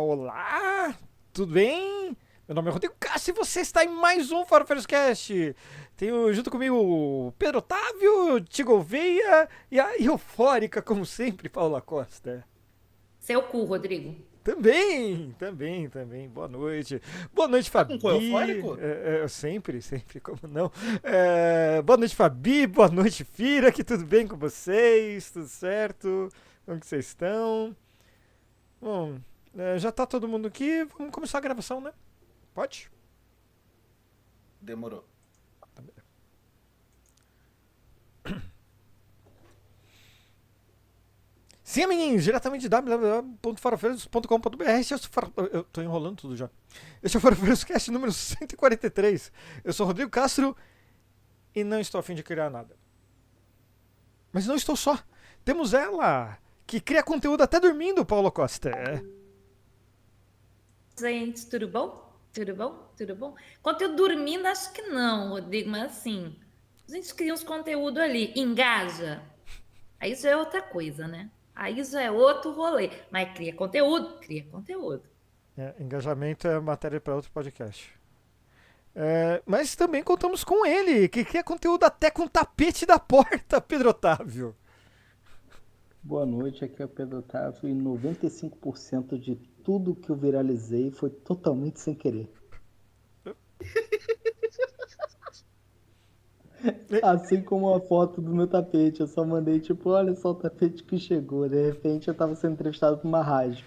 olá, tudo bem? Meu nome é Rodrigo Castro e você está em mais um Farofeiros Cast. Tenho junto comigo o Pedro Otávio, Tigo Veia e a eufórica, como sempre, Paula Costa. Seu cu, Rodrigo. Também. Boa noite. Boa noite, Tá com cu Fabi. eufórico? Sempre, como não? Boa noite, Fabi. Boa noite, Fira. Que tudo bem com vocês? Tudo certo? Como que vocês estão? Bom, já tá todo mundo aqui. Vamos começar a gravação, né? Pode? Demorou. Sim, amiguinhos, diretamente de www.farofeiros.com.br. Eu tô enrolando tudo já. Este é o Farofeiros Cast número 143. Eu sou o Rodrigo Castro e não estou a fim de criar nada. Mas não estou só. Temos ela, que cria conteúdo até dormindo, Paulo Costa. Gente, tudo bom? Tudo bom? Tudo bom? Conteúdo dormindo, acho que não, Rodrigo, mas assim, a gente cria uns conteúdo ali, engaja. Aí já é outra coisa, né? Aí já é outro rolê. Mas cria conteúdo, cria conteúdo. Engajamento é matéria para outro podcast. Mas também contamos com ele, que cria conteúdo até com tapete da porta, Pedro Otávio. Boa noite, aqui é o Pedro Otávio e 95% de tudo que eu viralizei foi totalmente sem querer. Assim como a foto do meu tapete, eu só mandei tipo, olha só o tapete que chegou. De repente eu tava sendo entrevistado por uma rádio.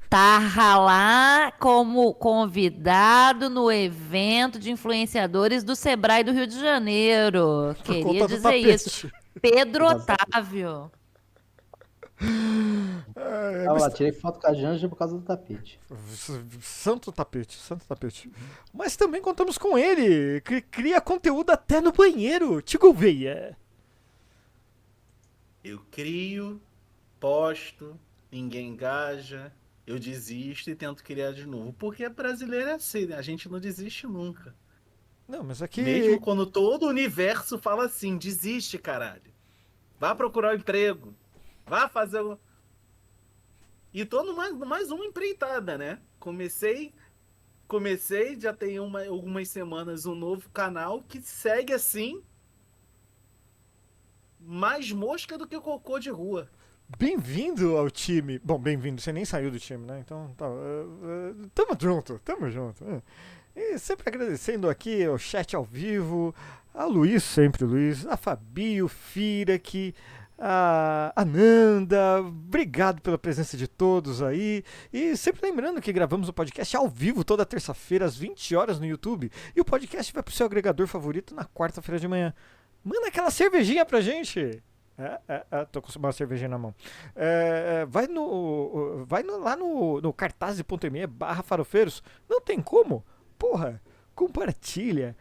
Tava lá como convidado no evento de influenciadores do Sebrae do Rio de Janeiro. Por Queria conta do dizer isso. tapete. Pedro Exatamente. Otávio. Tava lá, tirei foto com a Janja por causa do tapete. Santo tapete. Mas também contamos com ele, que cria conteúdo até no banheiro, Tigo Veia. Eu crio, posto, ninguém engaja, eu desisto e tento criar de novo. Porque brasileiro é assim, né? A gente não desiste nunca. Não, mas Mesmo aqui. quando todo o universo fala assim, desiste, caralho. Vá procurar um emprego. Vá fazer um... E tô no mais uma empreitada, né? Comecei, já tem algumas semanas um novo canal que segue assim, mais mosca do que cocô de rua. Bem-vindo ao time. Bom, bem-vindo, você nem saiu do time, né? Então, tá. Tamo junto. E sempre agradecendo aqui ao chat ao vivo, a Luiz, sempre Luiz, a Fabi, o Firek, a Nanda, obrigado pela presença de todos aí. E sempre lembrando que gravamos o podcast ao vivo toda terça-feira, às 20 horas no YouTube. E o podcast vai pro seu agregador favorito na quarta-feira de manhã. Manda aquela cervejinha pra gente. Tô com uma cervejinha na mão. Lá no cartaz.me/farofeiros. Não tem como. Porra, compartilha.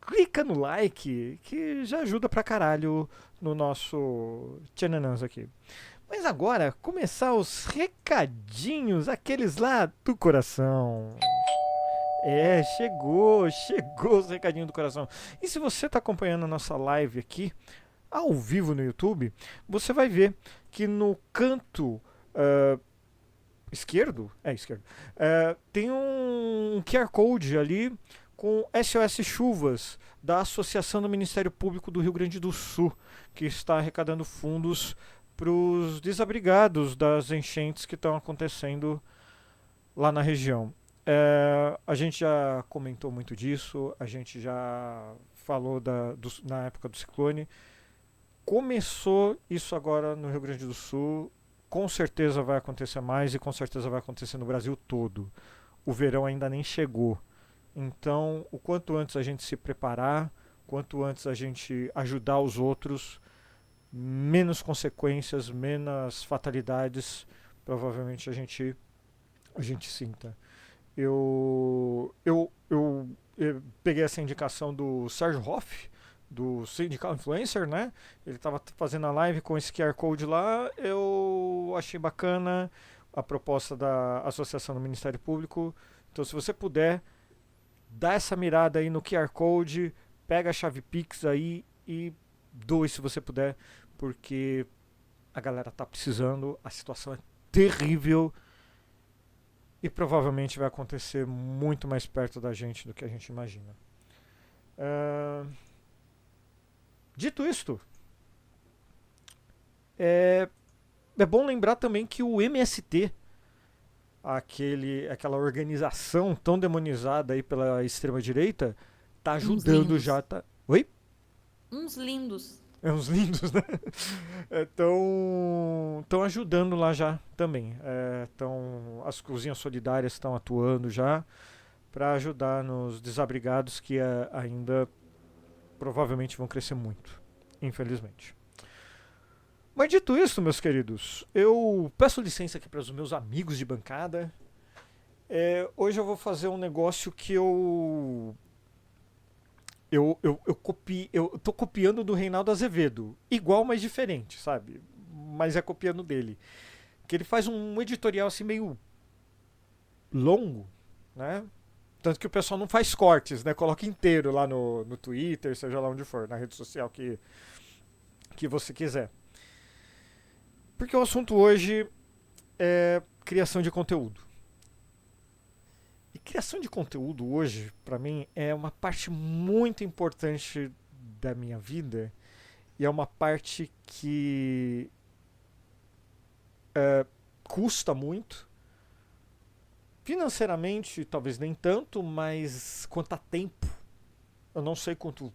Clica no like, que já ajuda pra caralho no nosso tchananãs aqui. Mas agora, começar os recadinhos, aqueles lá do coração. Chegou os recadinhos do coração. E se você tá acompanhando a nossa live aqui, ao vivo no YouTube, você vai ver que no canto esquerdo, tem um QR Code ali com SOS Chuvas da Associação do Ministério Público do Rio Grande do Sul, que está arrecadando fundos para os desabrigados das enchentes que estão acontecendo lá na região. A gente já comentou muito disso, a gente já falou na época do ciclone. Começou isso agora no Rio Grande do Sul, com certeza vai acontecer mais e com certeza vai acontecer no Brasil todo. O verão ainda nem chegou. Então, o quanto antes a gente se preparar, quanto antes a gente ajudar os outros, menos consequências, menos fatalidades, provavelmente a gente sinta. Eu peguei essa indicação do Sérgio Hoff, do Sindical Influencer, né? Ele estava fazendo a live com esse QR Code lá. Eu achei bacana a proposta da Associação do Ministério Público. Então, se você puder, dá essa mirada aí no QR Code, pega a chave Pix aí e doe se você puder, porque a galera tá precisando, a situação é terrível. e provavelmente vai acontecer muito mais perto da gente do que a gente imagina. Dito isto, é bom lembrar também que o MST, aquela organização tão demonizada aí pela extrema-direita, tá ajudando lindos. já. Oi? Uns lindos. É uns lindos, né? Estão ajudando lá já também. As cozinhas solidárias estão atuando já para ajudar nos desabrigados que ainda provavelmente vão crescer muito, infelizmente. Mas dito isso, meus queridos, eu peço licença aqui para os meus amigos de bancada. Hoje eu vou fazer um negócio que eu tô copiando do Reinaldo Azevedo. Igual, mas diferente, sabe? Mas é copiando dele. Que ele faz um editorial assim meio longo, né? Tanto que o pessoal não faz cortes, né? Coloca inteiro lá no Twitter, seja lá onde for, na rede social que você quiser. Porque o assunto hoje é criação de conteúdo. E criação de conteúdo hoje, para mim, é uma parte muito importante da minha vida. E é uma parte que custa muito. Financeiramente, talvez nem tanto, mas quanto a tempo, eu não sei quanto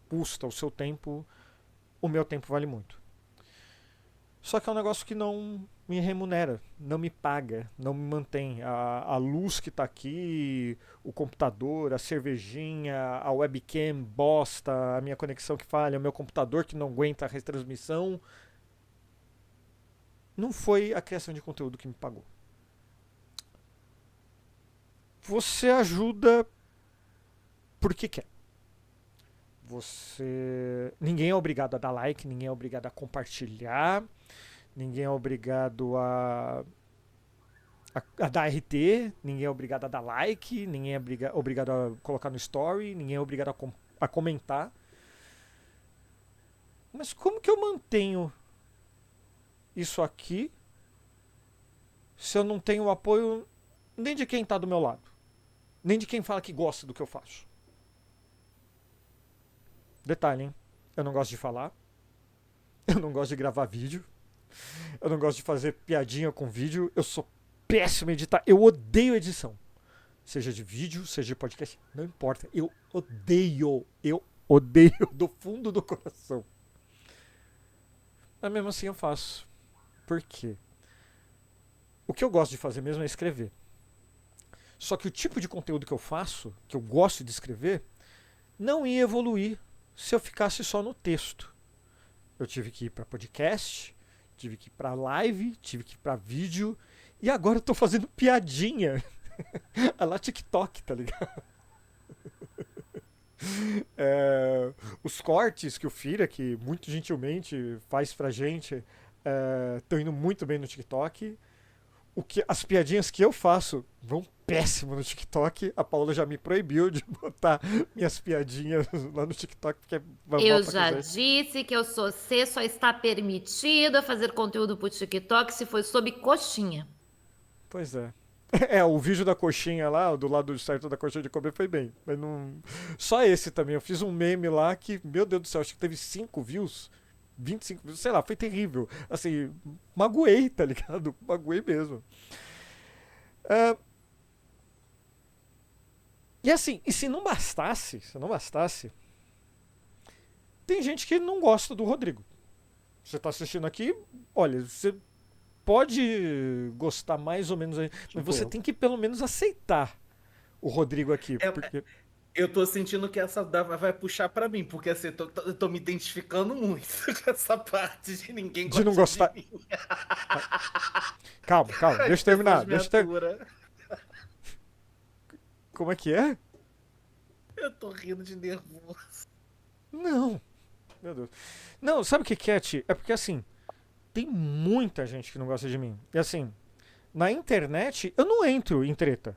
custa o seu tempo, o meu tempo vale muito. Só que é um negócio que não me remunera, não me paga, não me mantém. A luz que está aqui, o computador, a cervejinha, a webcam bosta, a minha conexão que falha, o meu computador que não aguenta a retransmissão, não foi a criação de conteúdo que me pagou. Você ajuda porque quer. Ninguém é obrigado a dar like, ninguém é obrigado a compartilhar, ninguém é obrigado a dar RT, ninguém é obrigado a dar like, ninguém é obrigado a colocar no story, ninguém é obrigado a comentar. Mas como que eu mantenho isso aqui se eu não tenho o apoio nem de quem está do meu lado, nem de quem fala que gosta do que eu faço? Detalhe, hein? Eu não gosto de falar. Eu não gosto de gravar vídeo. Eu não gosto de fazer piadinha com vídeo. Eu sou péssimo em editar. Eu odeio edição. Seja de vídeo, seja de podcast. Não importa. Eu odeio. Eu odeio do fundo do coração. Mas mesmo assim eu faço. Por quê? O que eu gosto de fazer mesmo é escrever. Só que o tipo de conteúdo que eu faço, que eu gosto de escrever, não ia evoluir se eu ficasse só no texto. Eu tive que ir para podcast, tive que ir para live, tive que ir para vídeo, e agora eu tô fazendo piadinha. É lá TikTok, tá ligado? Os cortes que o Fira, que muito gentilmente faz pra gente, estão indo muito bem no TikTok. As piadinhas que eu faço vão péssimo no TikTok. A Paola já me proibiu de botar minhas piadinhas lá no TikTok. Porque Eu já disse que você só está permitido a fazer conteúdo pro TikTok se for sobre coxinha. Pois é. O vídeo da coxinha lá, do lado certo da coxinha de comer, foi bem. Mas não. Só esse também. Eu fiz um meme lá que, meu Deus do céu, acho que teve 5 views. 25 views, sei lá, foi terrível. Assim, magoei, tá ligado? Magoei mesmo. E assim, e se não bastasse, tem gente que não gosta do Rodrigo. Você tá assistindo aqui, olha, você pode gostar mais ou menos aí, mas você tem que pelo menos aceitar o Rodrigo aqui. Porque... Eu tô sentindo que essa vai puxar pra mim, porque assim, eu tô me identificando muito com essa parte de ninguém de não gostar. De mim. Calma, deixa eu terminar. Como é que é? Eu tô rindo de nervoso. Não. Meu Deus. Não, sabe o que é, Ti? É porque assim, tem muita gente que não gosta de mim. E assim, na internet, eu não entro em treta.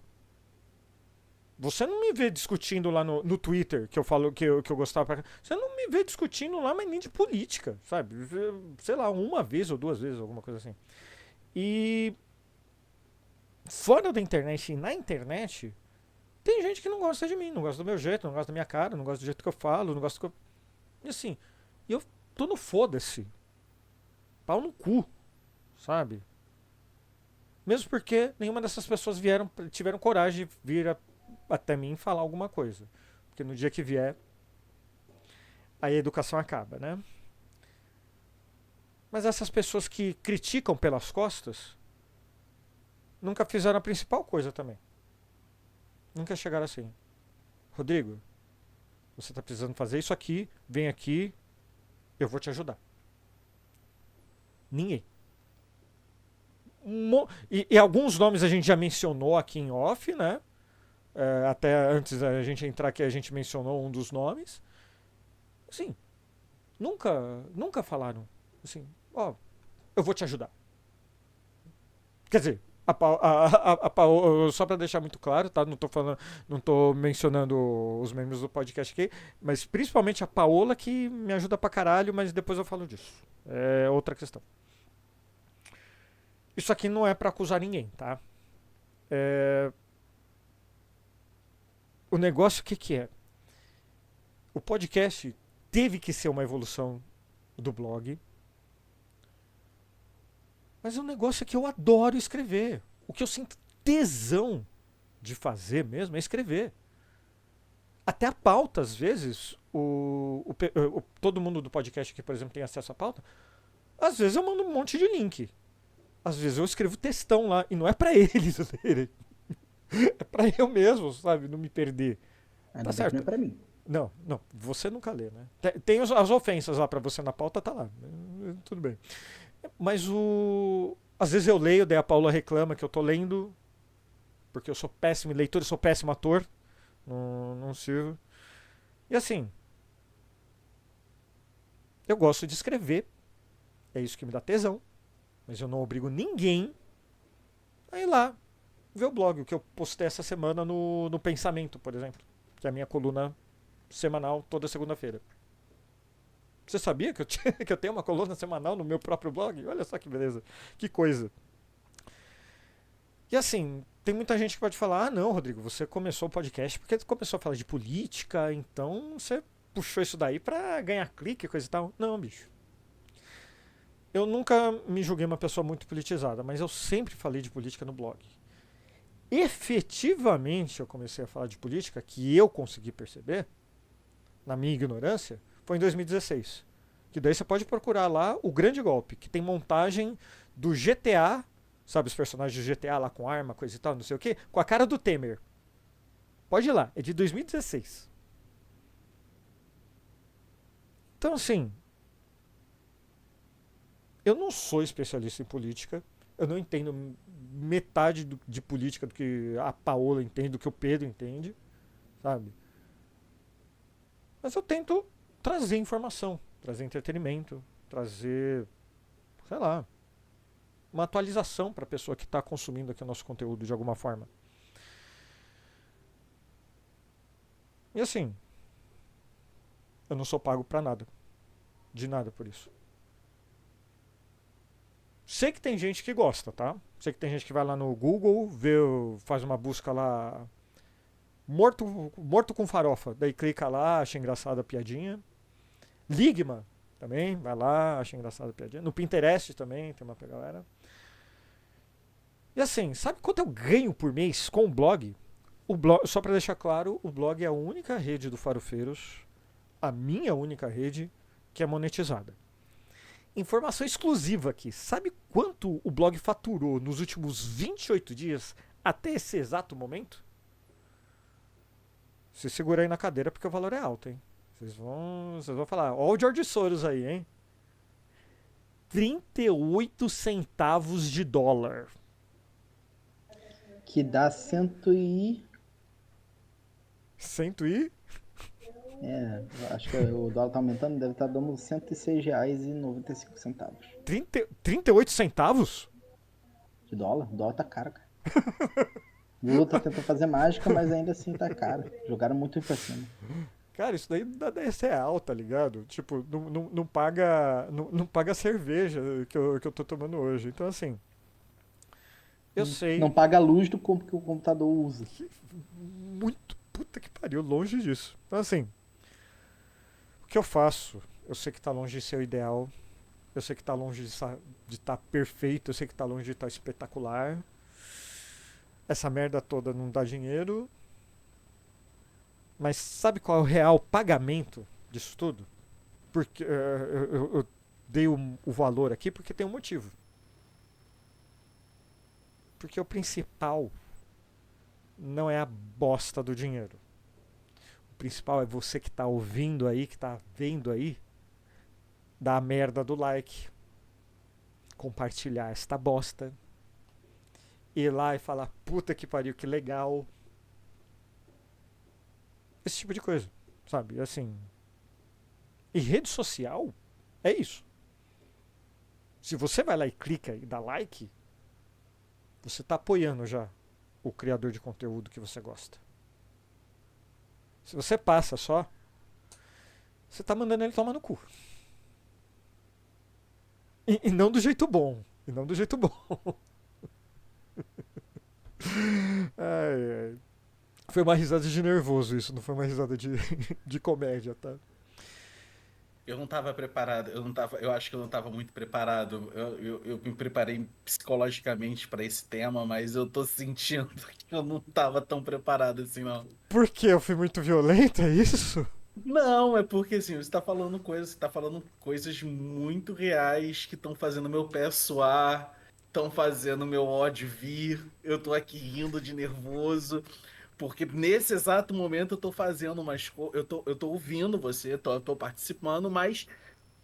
Você não me vê discutindo lá no Twitter, que eu falo que eu gostava. Você não me vê discutindo lá, mas nem de política, sabe? Sei lá, uma vez ou 2 vezes, alguma coisa assim. E fora da internet e na internet, tem gente que não gosta de mim, não gosta do meu jeito, não gosta da minha cara, não gosta do jeito que eu falo, não gosta do que eu... E assim, eu tô no foda-se. Pau no cu, sabe? Mesmo porque nenhuma dessas pessoas tiveram coragem de vir até mim falar alguma coisa. Porque no dia que vier, aí a educação acaba, né? Mas essas pessoas que criticam pelas costas nunca fizeram a principal coisa também. Nunca chegaram assim: Rodrigo, você tá precisando fazer isso aqui, vem aqui, eu vou te ajudar. Ninguém. E alguns nomes a gente já mencionou aqui em off, né? Até antes da gente entrar aqui, a gente mencionou um dos nomes. Assim, nunca falaram assim: ó, eu vou te ajudar. Quer dizer, só para deixar muito claro, tá? Não tô mencionando os membros do podcast aqui, mas principalmente a Paola, que me ajuda pra caralho, mas depois eu falo disso. É outra questão. Isso aqui não é pra acusar ninguém, tá? O negócio, o que é? O podcast teve que ser uma evolução do blog. Mas o negócio é que eu adoro escrever. O que eu sinto tesão de fazer mesmo é escrever. Até a pauta, às vezes, todo mundo do podcast aqui, por exemplo, tem acesso à pauta. Às vezes eu mando um monte de link. Às vezes eu escrevo textão lá. E não é pra eles lerem. É pra eu mesmo, sabe? Não me perder. Tá certo. Não é pra mim. Não. Você nunca lê, né? Tem as ofensas lá pra você na pauta, tá lá. Tudo bem. Mas às vezes eu leio, daí a Paula reclama que eu tô lendo, porque eu sou péssimo em leitura, eu sou péssimo ator. Não sirvo. E assim, eu gosto de escrever. É isso que me dá tesão. Mas eu não obrigo ninguém a ir lá ver o blog. O que eu postei essa semana no Pensamento, por exemplo. Que é a minha coluna semanal toda segunda-feira. Você sabia que eu tenho uma coluna semanal no meu próprio blog? Olha só que beleza. Que coisa. E assim, tem muita gente que pode falar: ah, não, Rodrigo, você começou o podcast porque você começou a falar de política, então você puxou isso daí pra ganhar clique e coisa e tal. Não, bicho. Eu nunca me julguei uma pessoa muito politizada, mas eu sempre falei de política no blog. Efetivamente, eu comecei a falar de política, que eu consegui perceber, na minha ignorância, foi em 2016. Que daí você pode procurar lá O Grande Golpe, que tem montagem do GTA, sabe os personagens do GTA lá com arma, coisa e tal, não sei o que, com a cara do Temer. Pode ir lá, é de 2016. Então assim, eu não sou especialista em política, eu não entendo metade de política do que a Paola entende, do que o Pedro entende, sabe? Mas eu tento trazer informação, trazer entretenimento, trazer, sei lá, uma atualização para a pessoa que está consumindo aqui o nosso conteúdo de alguma forma. E assim, eu não sou pago para nada, de nada por isso. Sei que tem gente que gosta, tá? Sei que tem gente que vai lá no Google, faz uma busca lá, morto com farofa, daí clica lá, acha engraçada a piadinha. Ligma também, vai lá, acha engraçada a piadinha. No Pinterest também tem uma galera. E assim, sabe quanto eu ganho por mês com o blog? Só pra deixar claro, o blog é a única rede do Farofeiros, a minha única rede, que é monetizada. Informação exclusiva aqui. Sabe quanto o blog faturou nos últimos 28 dias até esse exato momento? Se segura aí na cadeira porque o valor é alto, hein? Vocês vão falar: ó o George Soros aí, hein? 38 centavos de dólar. Que dá 100 e... 100 e? Acho que o dólar tá aumentando, deve estar dando R$106,95. 38 centavos? De dólar? O dólar tá caro, cara. Lula tá tentando fazer mágica, mas ainda assim tá caro. Jogaram muito pra cima. Cara, isso daí não dá real, tá ligado? Tipo, não paga cerveja que eu tô tomando hoje. Então, assim, Eu sei. Não paga a luz do que o computador usa. Muito puta que pariu, longe disso. Então, assim, o que eu faço? Eu sei que tá longe de ser o ideal. Eu sei que tá longe de estar perfeito. Eu sei que tá longe de estar espetacular. Essa merda toda não dá dinheiro. Mas sabe qual é o real pagamento disso tudo? Porque eu dei o valor aqui porque tem um motivo. Porque o principal não é a bosta do dinheiro. O principal é você que tá ouvindo aí, que tá vendo aí, dar a merda do like, compartilhar esta bosta, ir lá e falar, puta que pariu, que legal. Esse tipo de coisa, sabe? Assim. E rede social é isso. Se você vai lá e clica e dá like, você tá apoiando já o criador de conteúdo que você gosta. Se você passa só, você tá mandando ele tomar no cu. E não do jeito bom. E não do jeito bom. Ai, ai. Foi uma risada de nervoso isso, não foi uma risada de comédia, tá? Eu não tava preparado, eu acho que eu não tava muito preparado. Eu me preparei psicologicamente para esse tema, mas eu tô sentindo que eu não tava tão preparado assim, não. Por que eu fui muito violento, é isso? Não, é porque assim, você tá falando coisas muito reais que estão fazendo meu pé suar, estão fazendo meu ódio vir. Eu tô aqui rindo de nervoso. Porque nesse exato momento eu tô fazendo eu tô ouvindo você, tô participando, mas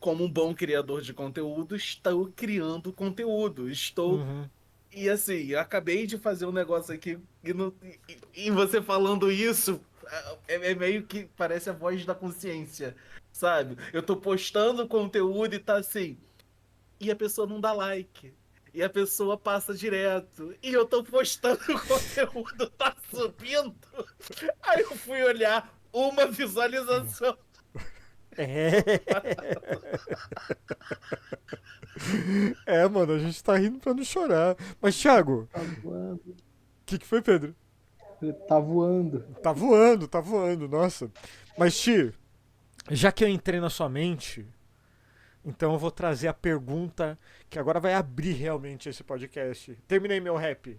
como um bom criador de conteúdo, estou criando conteúdo. Estou. Uhum. E assim, eu acabei de fazer um negócio aqui e você falando isso é meio que parece a voz da consciência, sabe? Eu tô postando conteúdo e tá assim. E a pessoa não dá like. E a pessoa passa direto. E eu tô postando o conteúdo, tá subindo. Aí eu fui olhar uma visualização. É. É, mano, a gente tá rindo pra não chorar. Mas, Thiago, Tá voando. o que foi, Pedro? Tá voando. Tá voando, nossa. Mas, Ti, já que eu entrei na sua mente, então eu vou trazer a pergunta que agora vai abrir realmente esse podcast. Terminei meu rap.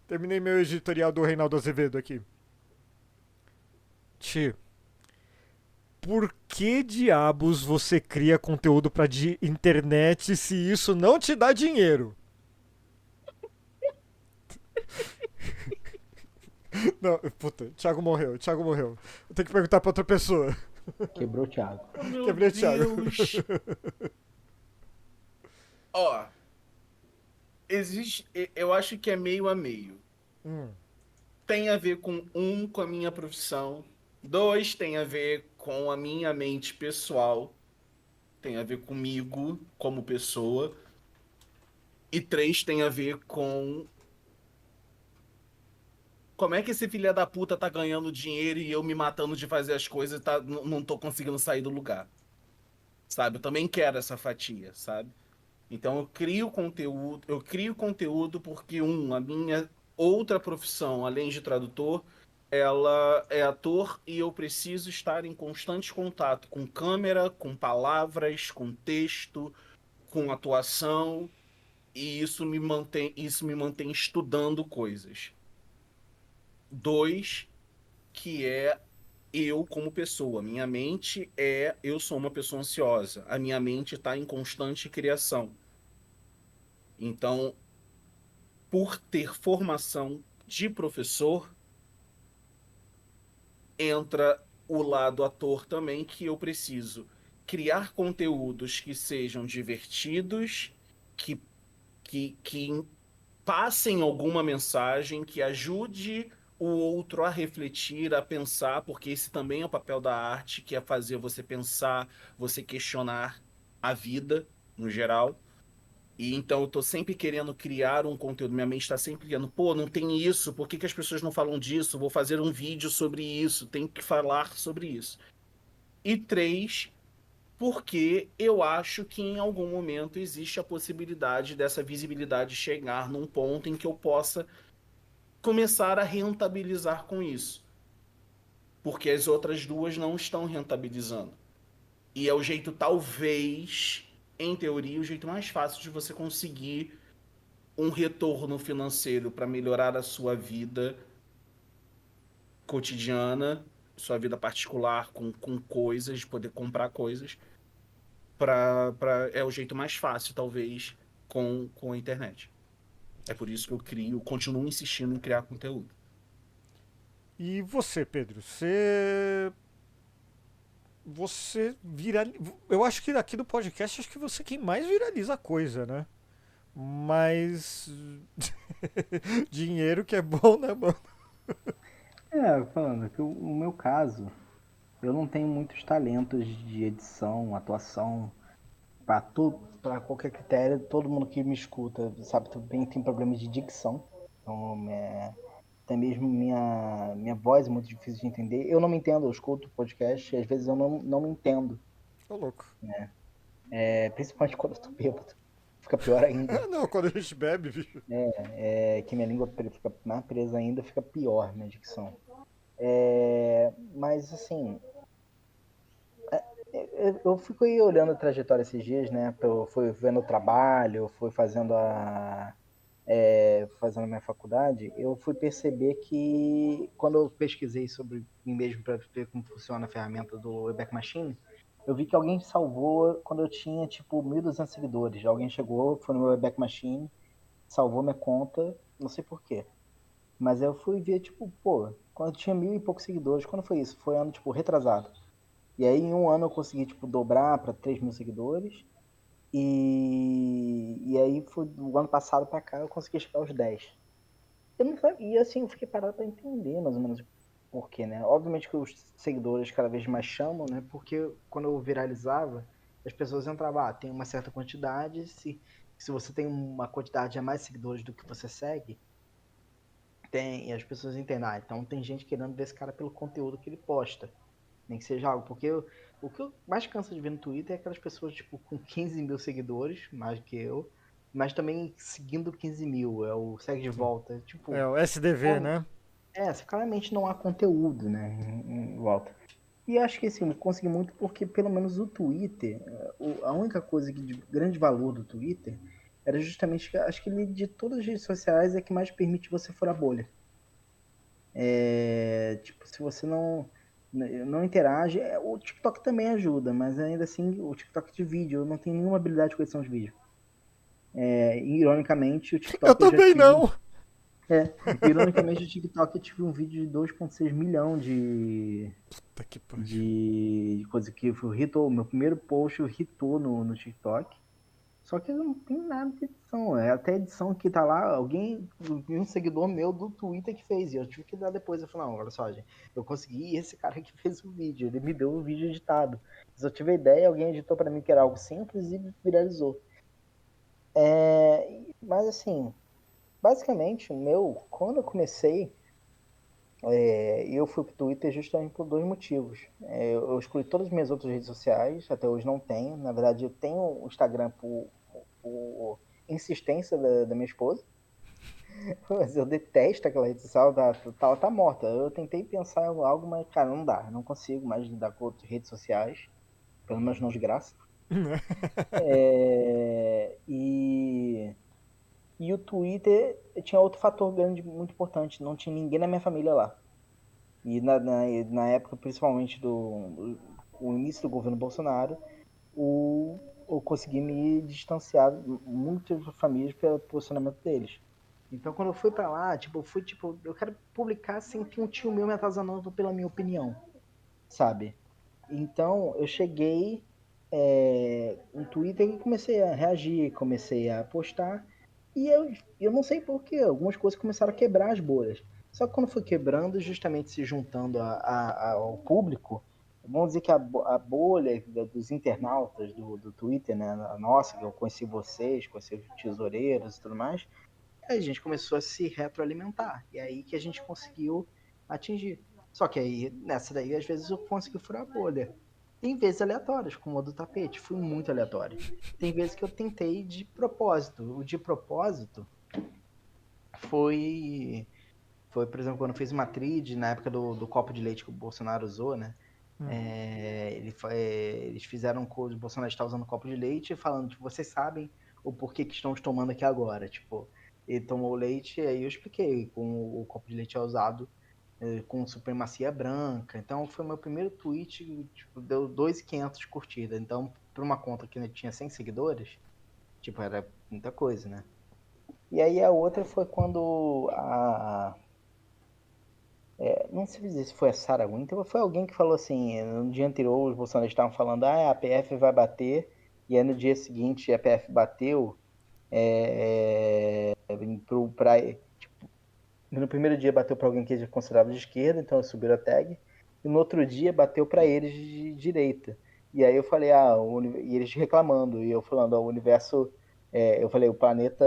Terminei meu editorial do Reinaldo Azevedo aqui. Ti, por que diabos você cria conteúdo pra internet se isso não te dá dinheiro? Não, puta, Thiago morreu, Thiago morreu. Eu tenho que perguntar pra outra pessoa. Quebrou o Thiago. Oh, meu Quebrei o Thiago. Deus. Ó, existe. Eu acho que é meio a meio. Hum, Tem a ver com a minha profissão. Dois, tem a ver com a minha mente pessoal. Tem a ver comigo como pessoa. E três, tem a ver com como é que esse filho da puta tá ganhando dinheiro e eu me matando de fazer as coisas e não tô conseguindo sair do lugar. Sabe? Eu também quero essa fatia, sabe? Então eu crio conteúdo porque, a minha outra profissão, além de tradutor, ela é ator e eu preciso estar em constante contato com câmera, com palavras, com texto, com atuação, e isso me mantém estudando coisas. Dois, que é eu como pessoa. Eu sou uma pessoa ansiosa. A minha mente está em constante criação. Então, por ter formação de professor, entra o lado ator também, que eu preciso criar conteúdos que sejam divertidos, que, que passem alguma mensagem, que ajude o outro a refletir, a pensar, porque esse também é o papel da arte, que é fazer você pensar, você questionar a vida no geral. E então eu tô sempre querendo criar um conteúdo, minha mente está sempre criando, pô, não tem isso, por que que as pessoas não falam disso? Vou fazer um vídeo sobre isso, tenho que falar sobre isso. E três, porque eu acho que em algum momento existe a possibilidade dessa visibilidade chegar num ponto em que eu possa começar a rentabilizar com isso, porque as outras duas não estão rentabilizando. E é o jeito, talvez, em teoria, o jeito mais fácil de você conseguir um retorno financeiro para melhorar a sua vida cotidiana, sua vida particular com coisas, poder comprar coisas, é o jeito mais fácil, talvez, com a internet. É por isso que eu continuo insistindo em criar conteúdo. E você, Pedro? Você viraliza. Eu acho que aqui do podcast, acho que você é quem mais viraliza a coisa, né? Mas. Dinheiro que é bom, né, mano? Falando que no meu caso, eu não tenho muitos talentos de edição, atuação, para qualquer critério. Todo mundo que me escuta sabe que eu também tenho problemas de dicção. Então, até mesmo minha voz é muito difícil de entender. Eu não me entendo, eu escuto podcast e às vezes eu não me entendo. Ô, louco. Principalmente quando eu tô bêbado. Fica pior ainda. Não, quando a gente bebe, bicho. Que minha língua fica mais presa ainda, fica pior minha dicção. Mas assim, eu fico aí olhando a trajetória esses dias, né? Eu fui vendo o trabalho, fui fazendo a minha faculdade, eu fui perceber que quando eu pesquisei sobre mim mesmo para ver como funciona a ferramenta do Wayback Machine, eu vi que alguém salvou quando eu tinha tipo 1.200 seguidores. Alguém chegou, foi no meu Wayback Machine, salvou minha conta, não sei por quê. Mas eu fui ver, tipo, pô, quando eu tinha 1.000 e poucos seguidores, quando foi isso? Foi ano, tipo, retrasado. E aí em um ano eu consegui, tipo, dobrar para 3.000 seguidores. E aí foi do ano passado para cá eu consegui chegar aos 10. Eu não sabia, assim, eu fiquei parado para entender mais ou menos por quê, né? Obviamente que os seguidores cada vez mais chamam, né? Porque quando eu viralizava, as pessoas entravam, tem uma certa quantidade, se você tem uma quantidade a mais seguidores do que você segue, tem, e as pessoas entendem, então tem gente querendo ver esse cara pelo conteúdo que ele posta, nem que seja algo, porque o que eu mais canso de ver no Twitter é aquelas pessoas, tipo, com 15 mil seguidores, mais do que eu, mas também seguindo 15 mil, é o segue de volta, É, tipo, o SDV, né? claramente não há conteúdo, né, em volta. E acho que assim, eu consegui muito porque pelo menos o Twitter, a única coisa de grande valor do Twitter era justamente que acho que ele de todas as redes sociais é que mais permite você furar bolha. Tipo, se você não interage, o TikTok também ajuda, mas ainda assim o TikTok de vídeo, eu não tenho nenhuma habilidade com edição de vídeo. Ironicamente, o Eu TikTok eu já também tive. não. Ironicamente, o TikTok eu tive um vídeo de 2,6 milhão Puta que pariu. de coisa que hitou. Meu primeiro post hitou no TikTok. Só que não tem nada de edição. É até a edição que tá lá, um seguidor meu do Twitter que fez. E eu tive que dar depois. Eu falei, não, olha só, gente, eu consegui esse cara que fez o vídeo. Ele me deu o vídeo editado. Se eu tive a ideia, alguém editou para mim que era algo simples e viralizou. Mas assim, basicamente, quando eu comecei, eu fui pro Twitter justamente por dois motivos. Eu excluí todas as minhas outras redes sociais, até hoje não tenho. Na verdade, eu tenho o Instagram por insistência da minha esposa, mas eu detesto aquela rede social, ela tá morta. Eu tentei pensar em algo, mas, cara, não dá. Não consigo mais lidar com outras redes sociais, pelo menos não de graça. E o Twitter tinha outro fator grande, muito importante. Não tinha ninguém na minha família lá. E na época, principalmente o início do governo Bolsonaro, eu consegui me distanciar muito das famílias pelo posicionamento deles. Então, quando eu fui pra lá, eu quero publicar sem que um tio meu me atazanando pela minha opinião, sabe? Então, eu cheguei no Twitter e comecei a reagir, comecei a postar, e eu não sei porquê, algumas coisas começaram a quebrar as bolhas. Só que quando foi quebrando, justamente se juntando ao público, vamos dizer que a bolha dos internautas do Twitter, né, a nossa, que eu conheci vocês, conheci os tesoureiros e tudo mais, a gente começou a se retroalimentar. E aí que a gente conseguiu atingir. Só que aí, nessa daí, às vezes eu consegui furar a bolha. Tem vezes aleatórias, como a do tapete, fui muito aleatório. Tem vezes que eu tentei de propósito. O de propósito foi, por exemplo, quando eu fiz uma tríade, na época do copo de leite que o Bolsonaro usou, né? Eles fizeram o Bolsonaro está usando copo de leite, falando, tipo, vocês sabem o porquê que estamos tomando aqui agora. Tipo, ele tomou o leite, aí eu expliquei como o copo de leite é usado com supremacia branca. Então foi meu primeiro tweet, tipo, deu 2.500 curtidas. Então, para uma conta que tinha 100 seguidores, tipo, era muita coisa, né? E aí a outra foi quando não sei se foi a Sarah Winter ou foi alguém que falou assim, no dia anterior os bolsonaristas estavam falando, a PF vai bater, e aí no dia seguinte a PF bateu tipo, no primeiro dia bateu para alguém que eles consideravam de esquerda, então eles subiram a tag, e no outro dia bateu para eles de direita. E aí eu falei, e eles reclamando, e eu falando, o universo, eu falei, o planeta,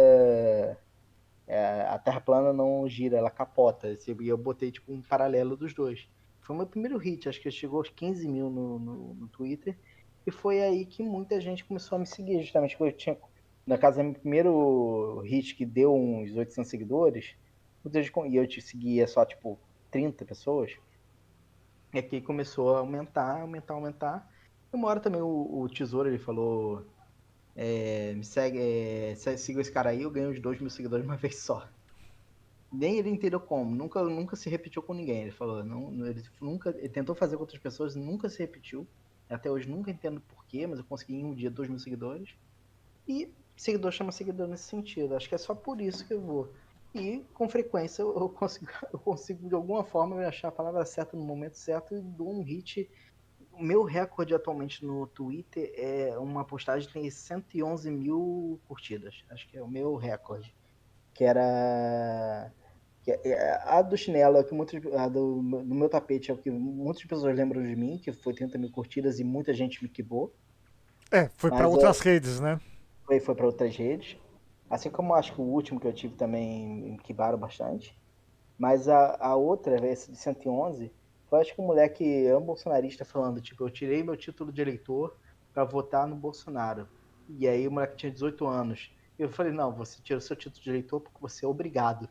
a Terra plana não gira, ela capota. E eu botei tipo um paralelo dos dois. Foi o meu primeiro hit, acho que chegou aos 15 mil no Twitter. E foi aí que muita gente começou a me seguir, justamente porque eu tinha, na casa, meu primeiro hit que deu uns 800 seguidores, e eu te seguia só tipo 30 pessoas, e aqui começou a aumentar. E uma hora também o Tesouro, ele falou, me segue, siga esse cara aí, eu ganho os 2.000 seguidores de uma vez só. Nem ele entendeu como, nunca se repetiu com ninguém. Ele falou, ele tentou fazer com outras pessoas, nunca se repetiu. Até hoje nunca entendo porquê, mas eu consegui em um dia 2.000 seguidores. E seguidor chama seguidor nesse sentido. Acho que é só por isso que eu vou. E com frequência eu consigo de alguma forma achar a palavra certa no momento certo e dou um hit. O meu recorde atualmente no Twitter é uma postagem que tem 111 mil curtidas. Acho que é o meu recorde. Que era a do chinelo, a do meu tapete é o que muitas pessoas lembram de mim, que foi 30 mil curtidas e muita gente me quibou, Foi para mas outras redes, né? foi para outras redes. Assim como acho que o último que eu tive também me quibaram bastante. Mas a outra, essa de 111, foi acho que um moleque bolsonarista falando, tipo, eu tirei meu título de eleitor para votar no Bolsonaro. E aí o moleque tinha 18 anos. Eu falei, não, você tirou seu título de eleitor porque você é obrigado.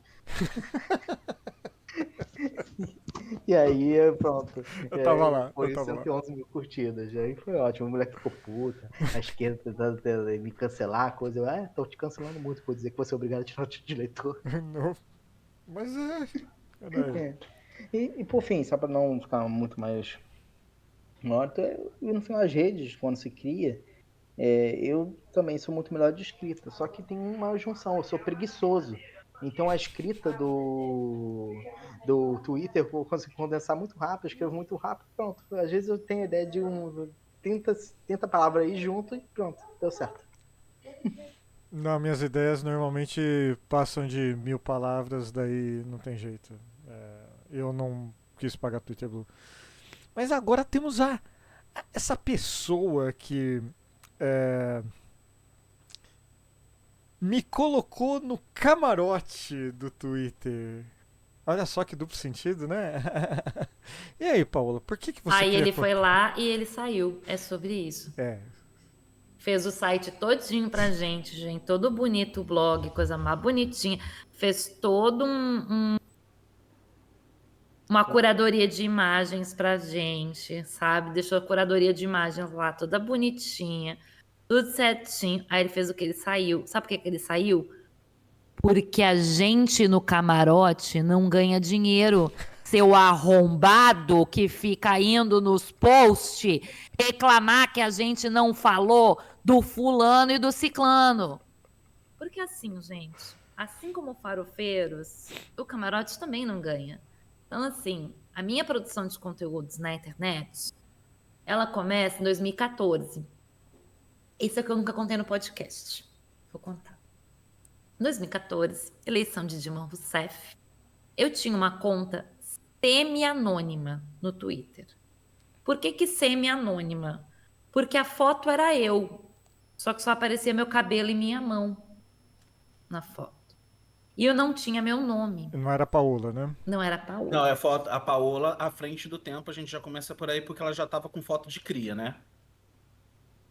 E aí, pronto. Eu Foi tava lá. 111 mil curtidas. E aí foi ótimo. O moleque ficou puta. A esquerda tentando me cancelar, coisa. Eu, tô te cancelando muito por dizer que você é obrigado a tirar o título de eleitor. Não, mas né? É. E por fim, só para não ficar muito mais morto, e no final as redes, quando se cria, eu também sou muito melhor de escrita, só que tem uma junção, eu sou preguiçoso. Então a escrita do Twitter eu consigo condensar muito rápido, eu escrevo muito rápido, pronto. Às vezes eu tenho a ideia de 30 palavras aí junto e pronto, deu certo. Não, minhas ideias normalmente passam de 1.000 palavras, daí não tem jeito. Eu não quis pagar Twitter Blue. Mas agora temos essa pessoa que me colocou no camarote do Twitter. Olha só que duplo sentido, né? E aí, Paula, por que você Aí queria... ele foi lá e ele saiu. É sobre isso. Fez o site todinho pra gente, todo bonito o blog, coisa mais bonitinha. Fez todo uma curadoria de imagens pra gente, sabe? Deixou a curadoria de imagens lá toda bonitinha, tudo certinho. Aí ele fez o que? Ele saiu. Sabe por que ele saiu? Porque a gente no camarote não ganha dinheiro. Seu arrombado que fica indo nos posts reclamar que a gente não falou do fulano e do ciclano. Porque assim, gente, assim como farofeiros, o camarote também não ganha. Então, assim, a minha produção de conteúdos na internet, ela começa em 2014. Isso é que eu nunca contei no podcast. Vou contar. Em 2014, eleição de Dilma Rousseff, eu tinha uma conta semi-anônima no Twitter. Por que semi-anônima? Porque a foto era eu, só que só aparecia meu cabelo e minha mão na foto. E eu não tinha meu nome. Não era a Paola, né? Não era Paola. Não, é foto, a Paola à frente do tempo, a gente já começa por aí porque ela já tava com foto de cria, né?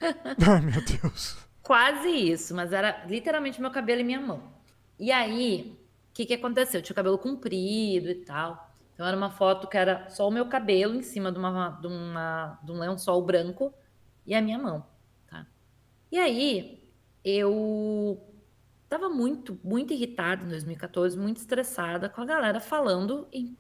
Ai, meu Deus. Quase isso, mas era literalmente meu cabelo e minha mão. E aí, o que aconteceu? Eu tinha o cabelo comprido e tal. Então era uma foto que era só o meu cabelo em cima de um lençol branco e a minha mão, tá? E aí, eu tava muito, muito irritada em 2014, muito estressada com a galera falando em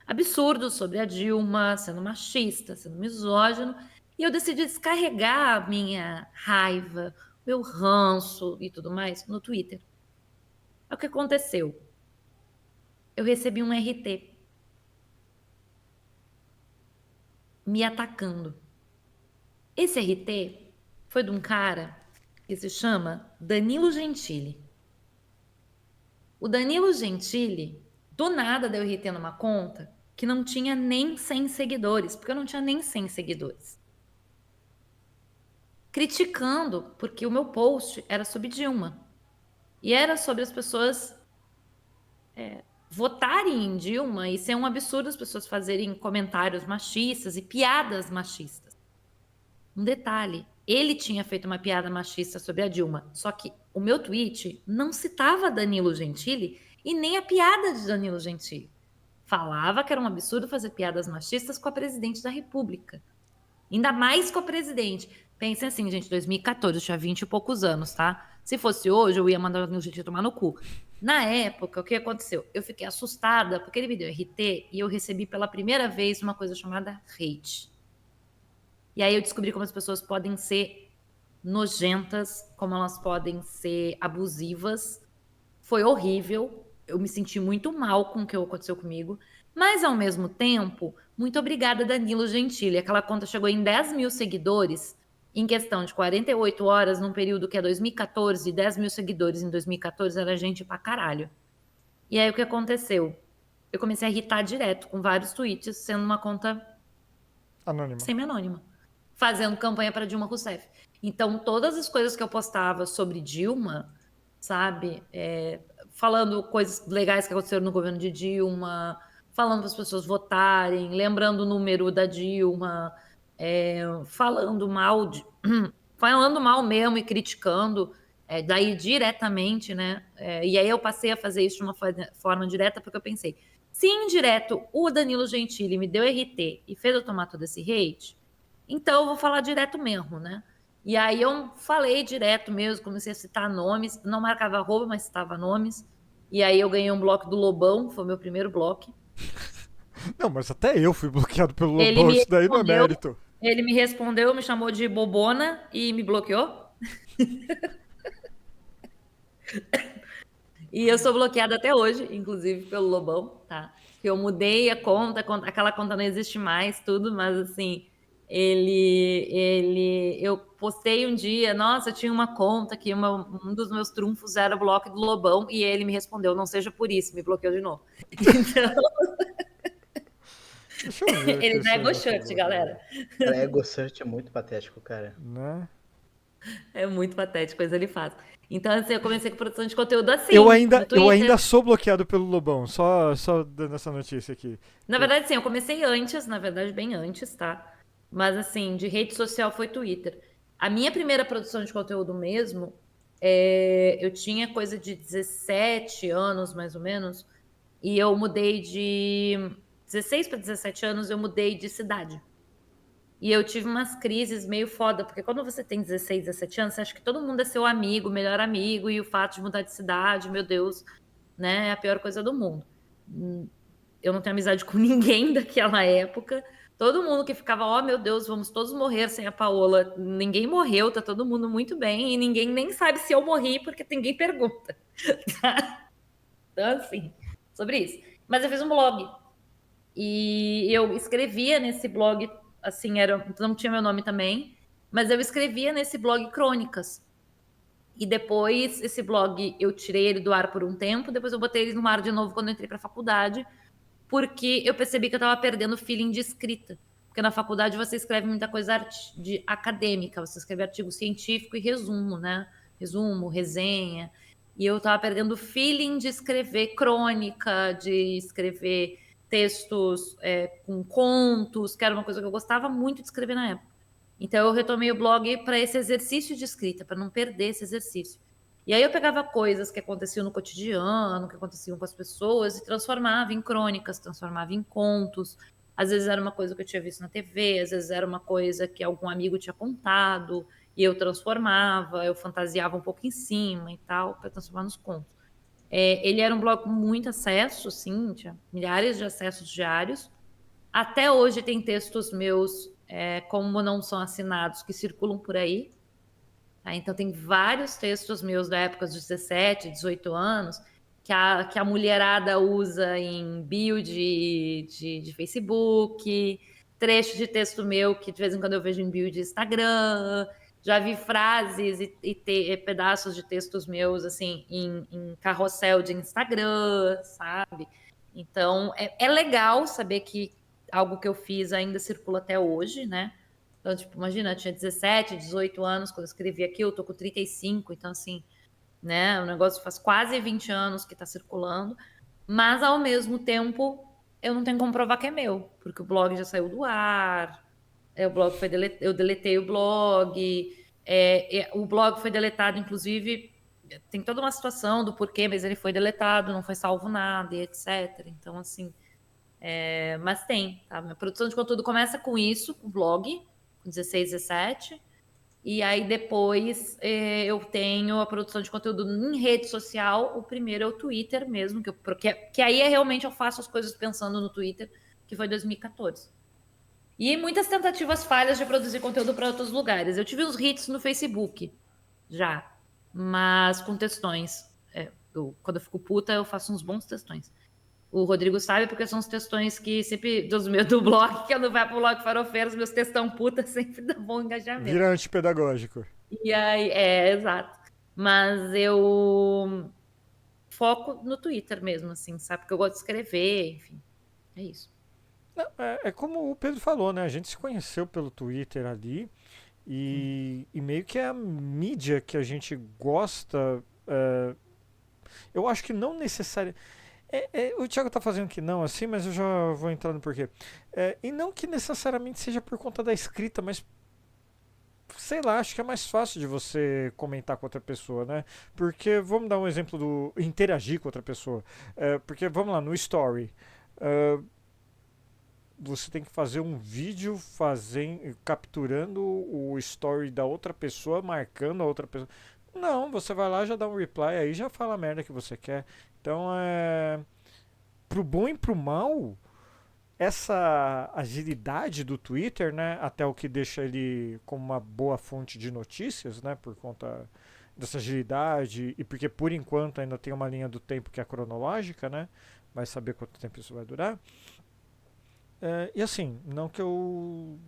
absurdos sobre a Dilma, sendo machista, sendo misógino. E eu decidi descarregar a minha raiva, meu ranço e tudo mais no Twitter. É o que aconteceu. Eu recebi um RT me atacando. Esse RT foi de um cara que se chama Danilo Gentili. O Danilo Gentili, do nada, deu RT numa conta que não tinha nem 100 seguidores, porque eu não tinha nem 100 seguidores. Criticando, porque o meu post era sobre Dilma. E era sobre as pessoas votarem em Dilma e ser um absurdo as pessoas fazerem comentários machistas e piadas machistas. Um detalhe, ele tinha feito uma piada machista sobre a Dilma, só que o meu tweet não citava Danilo Gentili e nem a piada de Danilo Gentili. Falava que era um absurdo fazer piadas machistas com a presidente da República. Ainda mais com a presidente. Pensem assim, gente, 2014, eu tinha 20 e poucos anos, tá? Se fosse hoje, eu ia mandar o Danilo Gentili tomar no cu. Na época, o que aconteceu? Eu fiquei assustada porque ele me deu RT e eu recebi pela primeira vez uma coisa chamada hate. E aí eu descobri como as pessoas podem ser nojentas, como elas podem ser abusivas. Foi horrível, eu me senti muito mal com o que aconteceu comigo, mas ao mesmo tempo, muito obrigada, Danilo Gentili. Aquela conta chegou em 10 mil seguidores em questão de 48 horas, num período que é 2014, 10 mil seguidores em 2014 era gente pra caralho. E aí o que aconteceu? Eu comecei a irritar direto com vários tweets, sendo uma conta Anônima. semi-anônima, fazendo campanha para Dilma Rousseff. Então, todas as coisas que eu postava sobre Dilma, sabe, falando coisas legais que aconteceram no governo de Dilma, falando para as pessoas votarem, lembrando o número da Dilma, falando mal falando mal mesmo e criticando, daí diretamente, né? E aí eu passei a fazer isso de uma forma direta, porque eu pensei, se indireto o Danilo Gentili me deu RT e fez eu tomar todo esse hate, então eu vou falar direto mesmo, né? E aí eu falei direto mesmo, comecei a citar nomes, não marcava arroba, mas citava nomes. E aí eu ganhei um bloco do Lobão, foi o meu primeiro bloco. Não, mas até eu fui bloqueado pelo Ele Lobão, me isso daí não é respondeu. mérito. Ele me respondeu, me chamou de bobona e me bloqueou. E eu sou bloqueada até hoje, inclusive pelo Lobão, tá? Eu mudei a conta, aquela conta não existe mais, tudo, mas assim, eu postei um dia, nossa, eu tinha uma conta que um dos meus trunfos era o bloco do Lobão, e ele me respondeu, não seja por isso, me bloqueou de novo. Então, Deixa eu ver ele aqui não é se ele Goshut, falou. galera. Cara, Ego Search é muito patético, cara. Né? É muito patético, coisa ele faz. Então, assim, eu comecei com produção de conteúdo assim, Eu no ainda Twitter. sou bloqueado pelo Lobão, só dando essa notícia aqui. Na verdade, sim, eu comecei antes, na verdade, bem antes, tá? Mas, assim, de rede social foi Twitter. A minha primeira produção de conteúdo mesmo, eu tinha coisa de 17 anos, mais ou menos, e eu mudei de 16 para 17 anos, eu mudei de cidade. E eu tive umas crises meio foda, porque quando você tem 16, 17 anos, você acha que todo mundo é seu amigo, melhor amigo, e o fato de mudar de cidade, meu Deus, né, é a pior coisa do mundo. Eu não tenho amizade com ninguém daquela época. Todo mundo que ficava, oh meu Deus, vamos todos morrer sem a Paola. Ninguém morreu, tá todo mundo muito bem, e ninguém nem sabe se eu morri, porque ninguém pergunta. Então, assim, sobre isso. Mas eu fiz um blog. E eu escrevia nesse blog, assim, não tinha meu nome também, mas eu escrevia nesse blog crônicas. E depois, esse blog, eu tirei ele do ar por um tempo, depois eu botei ele no ar de novo quando eu entrei pra faculdade, porque eu percebi que eu estava perdendo o feeling de escrita. Porque na faculdade você escreve muita coisa acadêmica, você escreve artigo científico e resumo, né? Resumo, resenha. e eu estava perdendo o feeling de escrever crônica, de escrever textos com contos, que era uma coisa que eu gostava muito de escrever na época. Então eu retomei o blog para esse exercício de escrita, para não perder esse exercício. E aí eu pegava coisas que aconteciam no cotidiano, que aconteciam com as pessoas, e transformava em crônicas, transformava em contos. Às vezes era uma coisa que eu tinha visto na TV, às vezes era uma coisa que algum amigo tinha contado, e eu transformava, eu fantasiava um pouco em cima e tal, para transformar nos contos. Ele era um blog com muito acesso, sim, tinha milhares de acessos diários. Até hoje tem textos meus, como não são assinados, que circulam por aí. Tá? Então tem vários textos meus da época dos 17, 18 anos, que a mulherada usa em bio de Facebook, trecho de texto meu que de vez em quando eu vejo em bio de Instagram, já vi frases e pedaços de textos meus assim em carrossel de Instagram, sabe? Então é legal saber que algo que eu fiz ainda circula até hoje, né? Então, tipo, imagina, eu tinha 17, 18 anos quando eu escrevi aqui, eu tô com 35, então assim, né, o negócio faz quase 20 anos que tá circulando, mas ao mesmo tempo eu não tenho como provar que é meu, porque o blog já saiu do ar, o blog foi eu deletei o blog, o blog foi deletado, inclusive, tem toda uma situação do porquê, mas ele foi deletado, não foi salvo nada, e etc. Então, assim, mas tem, tá? Minha produção de conteúdo começa com isso, com o blog, com 16, 17, e aí depois eu tenho a produção de conteúdo em rede social. O primeiro é o Twitter mesmo, que aí realmente eu faço as coisas pensando no Twitter, que foi 2014. E muitas tentativas falhas de produzir conteúdo para outros lugares. Eu tive uns hits no Facebook, já, mas com textões. Quando eu fico puta, eu faço uns bons textões. O Rodrigo sabe, porque são os textões que sempre, do blog, que eu não vai pro blog farofeiro, os meus textão puta sempre dão bom engajamento. Vira antipedagógico. E aí, exato. Mas eu foco no Twitter mesmo, assim, sabe? Porque eu gosto de escrever, enfim. É isso. Não, é como o Pedro falou, né? A gente se conheceu pelo Twitter ali e meio que é a mídia que a gente gosta. Eu acho que não necessariamente. O Thiago tá fazendo que não, assim, mas eu já vou entrar no porquê. E não que necessariamente seja por conta da escrita, mas sei lá, acho que é mais fácil de você comentar com outra pessoa, né? Porque, vamos dar um exemplo do interagir com outra pessoa. Porque, vamos lá, no Story. Você tem que fazer um vídeo capturando o story da outra pessoa, marcando a outra pessoa. Não, você vai lá, já dá um reply aí, já fala a merda que você quer. Então, pro bom e pro mal, essa agilidade do Twitter, né, até o que deixa ele como uma boa fonte de notícias, né, por conta dessa agilidade e porque por enquanto ainda tem uma linha do tempo que é cronológica, né, vai saber quanto tempo isso vai durar. E assim, não que eu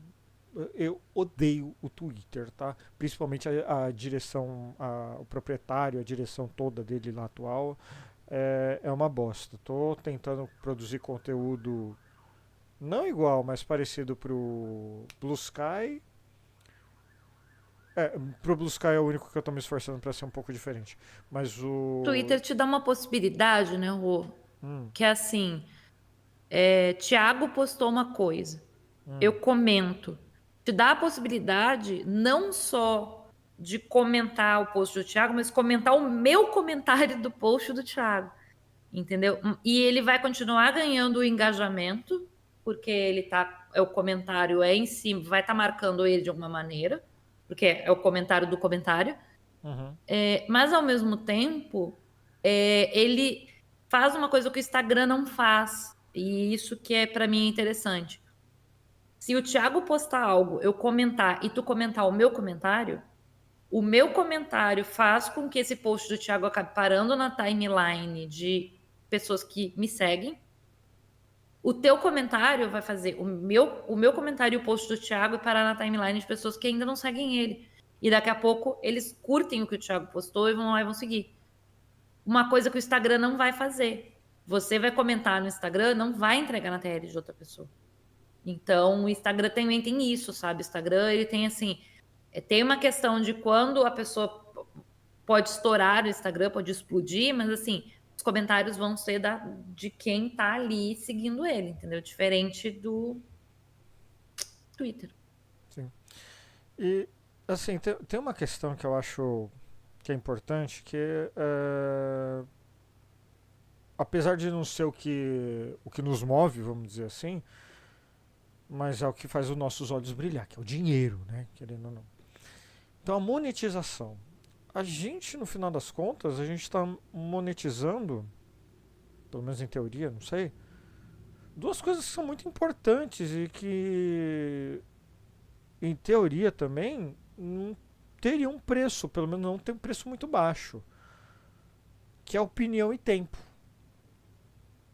odeio o Twitter, tá? Principalmente a direção, o proprietário, a direção toda dele lá atual é uma bosta. Tô tentando produzir conteúdo não igual, mas parecido pro Blue Sky. Pro Blue Sky é o único que eu tô me esforçando pra ser um pouco diferente. Mas o Twitter te dá uma possibilidade, né, Rô? Que é assim, Thiago postou uma coisa, eu comento. Te dá a possibilidade não só de comentar o post do Thiago, mas comentar o meu comentário do post do Thiago, entendeu? E ele vai continuar ganhando o engajamento, porque ele o comentário em cima, vai estar marcando ele de alguma maneira, porque é o comentário do comentário. Mas ao mesmo tempo, ele faz uma coisa que o Instagram não faz, e isso que é para mim interessante. Se o Thiago postar algo, eu comentar e tu comentar o meu comentário faz com que esse post do Thiago acabe parando na timeline de pessoas que me seguem. O teu comentário vai fazer o meu comentário e o post do Thiago parar na timeline de pessoas que ainda não seguem ele. E daqui a pouco eles curtem o que o Thiago postou e vão lá e vão seguir. Uma coisa que o Instagram não vai fazer. Você vai comentar no Instagram, não vai entregar na TL de outra pessoa. Então, o Instagram também tem isso, sabe? O Instagram, ele tem assim... Tem uma questão de quando a pessoa pode estourar o Instagram, pode explodir, mas assim, os comentários vão ser de quem tá ali seguindo ele, entendeu? Diferente do Twitter. Sim. E, assim, tem uma questão que eu acho que é importante, que apesar de não ser o que nos move, vamos dizer assim, mas é o que faz os nossos olhos brilhar, que é o dinheiro, né? Querendo ou não. Então, a monetização. A gente, no final das contas, a gente está monetizando, pelo menos em teoria, não sei, duas coisas que são muito importantes e que, em teoria também, não teria um preço, pelo menos não tem um preço muito baixo, que é opinião e tempo.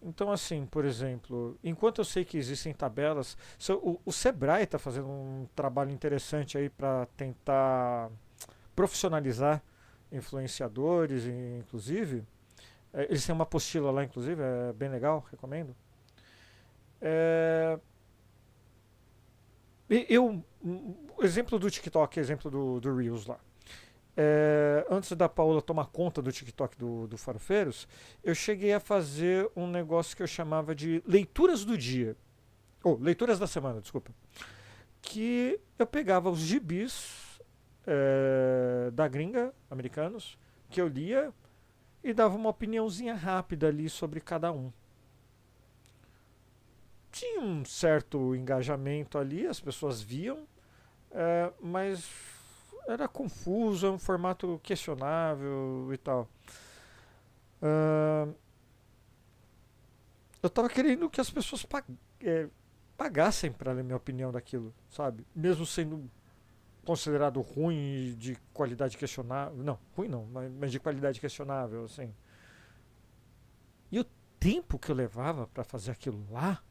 Então, assim, por exemplo, enquanto eu sei que existem tabelas, o Sebrae está fazendo um trabalho interessante aí para tentar profissionalizar influenciadores, inclusive. Eles têm uma apostila lá, inclusive, é bem legal, recomendo. O exemplo do TikTok, exemplo do Reels lá. Antes da Paola tomar conta do TikTok do Farofeiros, eu cheguei a fazer um negócio que eu chamava de leituras do dia. Leituras da semana, desculpa. Que eu pegava os gibis da gringa, americanos, que eu lia e dava uma opiniãozinha rápida ali sobre cada um. Tinha um certo engajamento ali, as pessoas viam, mas era confuso, é um formato questionável e tal. Eu tava querendo que as pessoas pagassem para ler minha opinião daquilo, sabe? Mesmo sendo considerado ruim e de qualidade questionável. Não, ruim não, mas de qualidade questionável, assim. E o tempo que eu levava para fazer aquilo lá,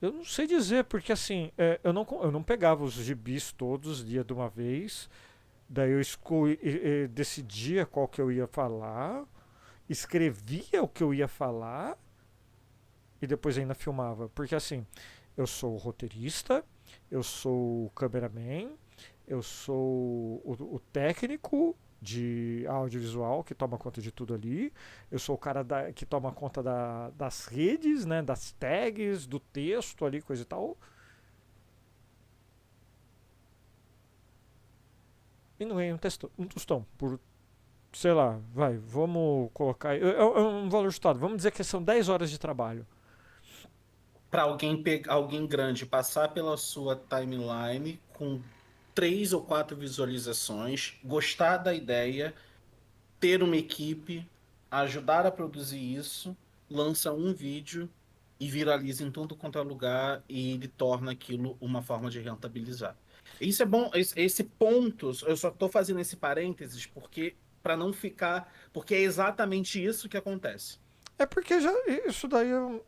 eu não sei dizer, porque assim, eu não pegava os gibis todos, lia de uma vez, daí eu decidia qual que eu ia falar, escrevia o que eu ia falar e depois ainda filmava. Porque assim, eu sou o roteirista, eu sou o cameraman, eu sou o técnico de audiovisual que toma conta de tudo ali. Eu sou o cara que toma conta das redes, né, das tags, do texto ali, coisa e tal. E não ganhei um tostão por, sei lá, vamos colocar. É um valor chutado. Vamos dizer que são 10 horas de trabalho. Para alguém grande passar pela sua timeline com 3 ou 4 visualizações, gostar da ideia, ter uma equipe, ajudar a produzir isso, lança um vídeo e viraliza em tudo quanto é lugar e ele torna aquilo uma forma de rentabilizar. Isso é bom, esse ponto, eu só estou fazendo esse parênteses porque para não ficar, porque é exatamente isso que acontece. É porque isso daí eu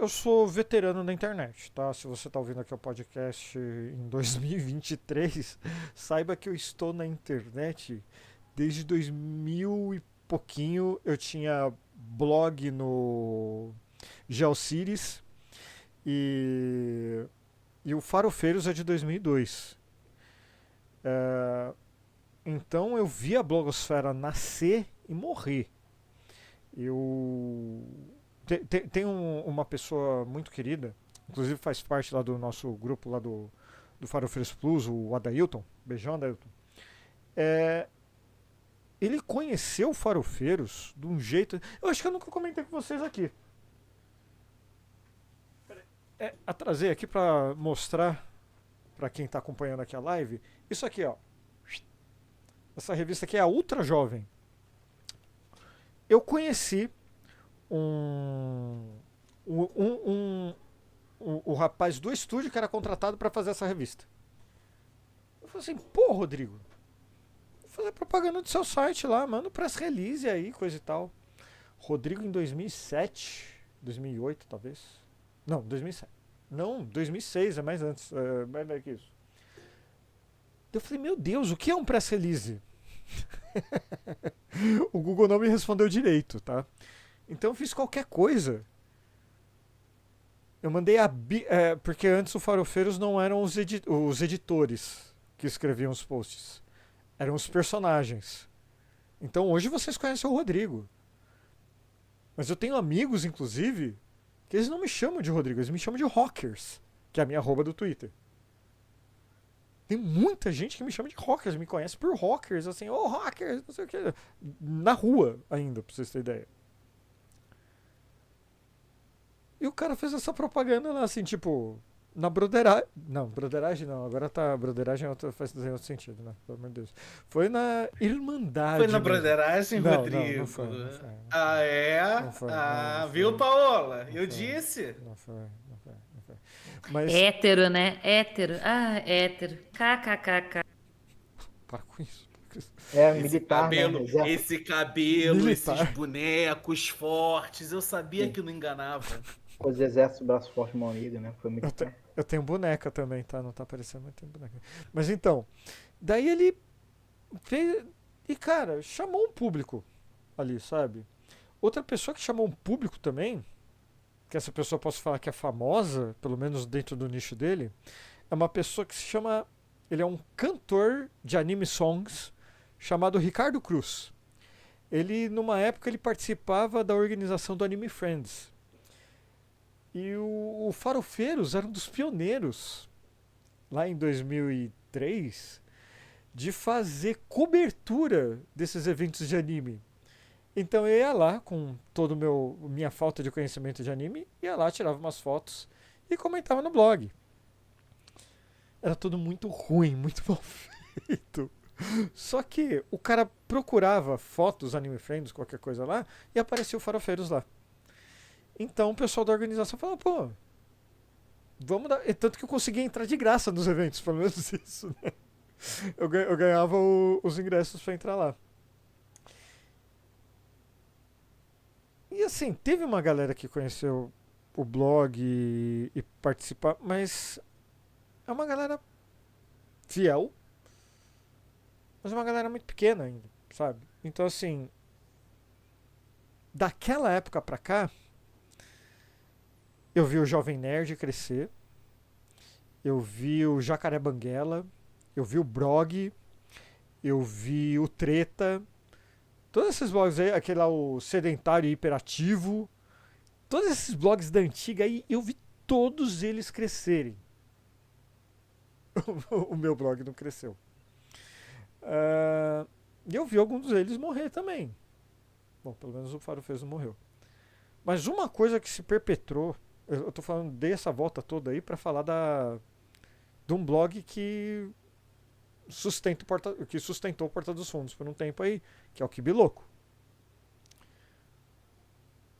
sou veterano da internet, tá? Se você está ouvindo aqui o podcast em 2023, saiba que eu estou na internet desde 2000 e pouquinho. Eu tinha blog no Geocities e o Farofeiros é de 2002. Então eu vi a blogosfera nascer e morrer. Tem uma pessoa muito querida, inclusive faz parte lá do nosso grupo lá do Farofeiros Plus, o Adailton. Beijão, Adailton. Ele conheceu o Farofeiros de um jeito. Eu acho que eu nunca comentei com vocês aqui. Atrasei aqui para mostrar para quem está acompanhando aqui a live. Isso aqui, ó. Essa revista aqui é a Ultra Jovem. Eu conheci o rapaz do estúdio que era contratado para fazer essa revista. Eu falei assim, pô, Rodrigo, vou fazer propaganda do seu site lá, manda press release aí, coisa e tal. Rodrigo em 2007, 2008 talvez. Não, 2007. Não, 2006, é mais antes, mais velho que isso. Eu falei, meu Deus, o que é um press release? O Google não me respondeu direito, tá? Então eu fiz qualquer coisa. Eu mandei porque antes o Farofeiros não eram os editores que escreviam os posts. Eram os personagens. Então hoje vocês conhecem o Rodrigo. Mas eu tenho amigos, inclusive, que eles não me chamam de Rodrigo, eles me chamam de Rockers, que é a minha arroba do Twitter. Tem muita gente que me chama de Rockers, me conhece por Rockers, assim, ô Rockers, não sei o que. Na rua ainda, pra vocês terem ideia. E o cara fez essa propaganda lá, assim, tipo, na broderagem. Não, broderagem não, agora tá. Broderagem faz outro sentido, né? Pelo amor de Deus. Foi na Irmandade. Foi na mesmo. broderagem, Não, Rodrigo? não foi, não foi. Ah, é? Não foi, Ah, não viu, foi. Paola? Não Eu foi. disse. Não foi. Mas. Hétero, né? Hétero. Ah, hétero. KKKK. Para com isso. É, Esse militar, cabelo, né? Exército. esse cabelo, Militar. esses bonecos fortes, eu sabia Sim. que não enganava. Coisa de exército, braço forte, mão amiga, né? Foi muito bom. Eu tenho boneca também, tá? Não tá aparecendo, mas tem boneca. Mas então, daí ele fez. E, cara, chamou um público ali, sabe? Outra pessoa que chamou um público também, que essa pessoa posso falar que é famosa, pelo menos dentro do nicho dele, é uma pessoa que se chama. Ele é um cantor de anime songs chamado Ricardo Cruz. Ele, numa época, ele participava da organização do Anime Friends. E o Farofeiros era um dos pioneiros, lá em 2003, de fazer cobertura desses eventos de anime. Então eu ia lá, com toda minha falta de conhecimento de anime, ia lá, tirava umas fotos e comentava no blog. Era tudo muito ruim, muito mal feito. Só que o cara procurava fotos, anime friends, qualquer coisa lá, e aparecia o Farofeiros lá. Então o pessoal da organização falou, pô, vamos dar. Tanto que eu conseguia entrar de graça nos eventos, pelo menos isso, né? Eu ganhava os ingressos pra entrar lá. E assim, teve uma galera que conheceu o blog e participar, mas é uma galera fiel, mas é uma galera muito pequena ainda, sabe? Então assim, daquela época pra cá, eu vi o Jovem Nerd crescer, eu vi o Jacaré Banguela, eu vi o Brog, eu vi o Treta, todos esses blogs aí, aquele lá, o Sedentário e Hiperativo, todos esses blogs da antiga aí, eu vi todos eles crescerem. O meu blog não cresceu. E eu vi alguns deles morrer também. Bom, pelo menos o Farofeiros não morreu. Mas uma coisa que se perpetrou, eu tô falando dessa volta toda aí pra falar de um blog que sustentou o Porta dos Fundos por um tempo aí, que é o Kibiloco.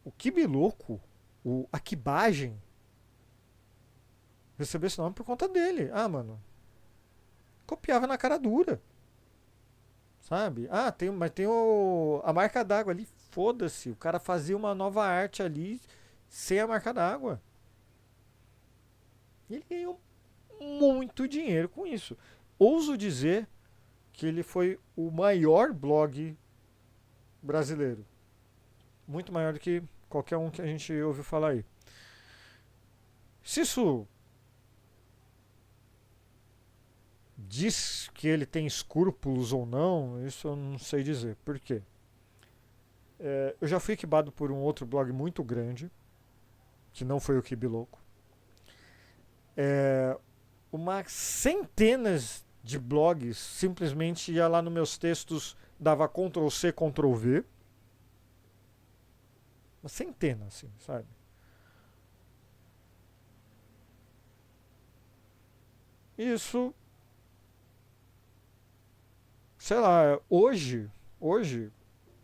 O Kibiloco, a Kibagem, recebeu esse nome por conta dele. Ah, mano, copiava na cara dura. Sabe? Ah, mas tem a marca d'água ali. Foda-se. O cara fazia uma nova arte ali sem a marca d'água. E ele ganhou muito dinheiro com isso. Ouso dizer que ele foi o maior blog brasileiro. Muito maior do que qualquer um que a gente ouviu falar aí. Se isso diz que ele tem escrúpulos ou não, isso eu não sei dizer. Por quê? Eu já fui quibado por um outro blog muito grande, que não foi o Kibiloco. Umas centenas de blogs simplesmente ia lá nos meus textos, dava Ctrl C, Ctrl V. Uma centena, assim, sabe? Isso, sei lá, hoje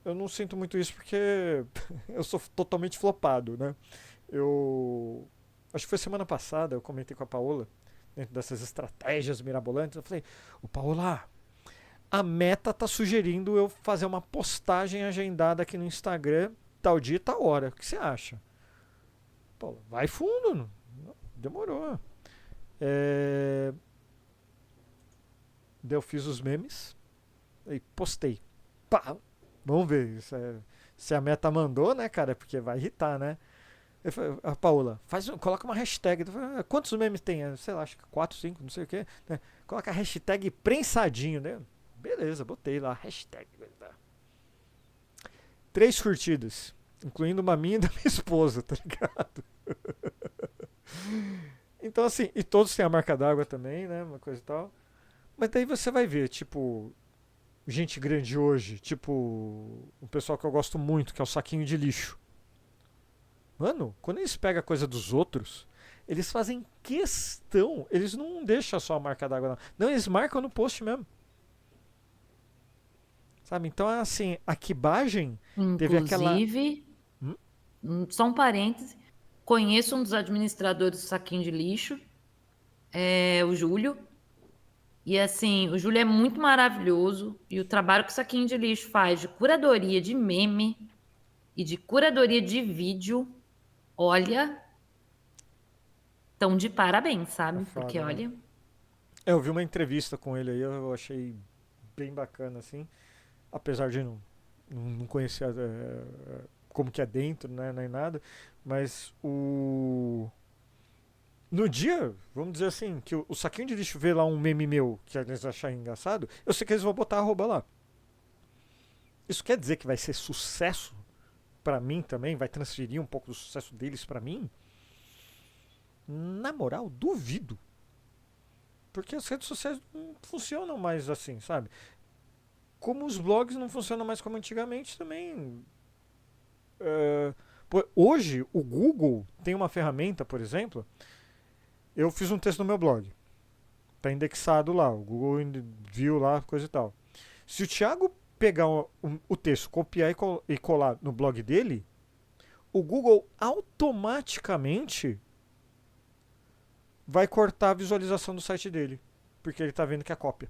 eu não sinto muito isso porque eu sou totalmente flopado, né? Acho que foi semana passada, eu comentei com a Paola, dentro dessas estratégias mirabolantes, eu falei, Paola, a Meta tá sugerindo eu fazer uma postagem agendada aqui no Instagram, tal dia e tal hora. O que você acha? Paola, vai fundo, demorou. Daí eu fiz os memes e postei. Pá, vamos ver se a Meta mandou, né, cara? Porque vai irritar, né? A Paola, coloca uma hashtag. Quantos memes tem? Sei lá, acho que 4, 5, não sei o que. Né? Coloca a hashtag prensadinho, né? Beleza, botei lá, hashtag. 3 curtidas, incluindo uma minha e da minha esposa, tá ligado? Então assim, e todos têm a marca d'água também, né, uma coisa e tal. Mas daí você vai ver, tipo, gente grande hoje, tipo, um pessoal que eu gosto muito, que é o saquinho de lixo. Mano, quando eles pegam a coisa dos outros, eles fazem questão, eles não deixam só a marca d'água, não. Não, eles marcam no post mesmo. Sabe? Então, assim, a Quibagem teve aquela. Inclusive, Hum? só um parêntese, conheço um dos administradores do Saquinho de Lixo, é o Júlio. E assim, o Júlio é muito maravilhoso. E o trabalho que o Saquinho de Lixo faz de curadoria de meme e de curadoria de vídeo, olha, tão de parabéns, É sabe? Porque foda, né? olha, Eu vi uma entrevista com ele aí, eu achei bem bacana, assim. Apesar de não conhecer como que é dentro, né, nem nada. Mas o. No dia, vamos dizer assim, que o saquinho de lixo vê lá um meme meu que eles acharem engraçado, eu sei que eles vão botar arroba lá. Isso quer dizer que vai ser sucesso pra mim também? Vai transferir um pouco do sucesso deles pra mim? Na moral, duvido. Porque as redes sociais não funcionam mais assim, sabe? Como os blogs não funcionam mais como antigamente também. É, hoje, o Google tem uma ferramenta, por exemplo. Eu fiz um texto no meu blog. Tá indexado lá. O Google viu lá, coisa e tal. Se o Thiago pegar o texto, copiar e colar no blog dele, o Google automaticamente vai cortar a visualização do site dele. Porque ele está vendo que é cópia.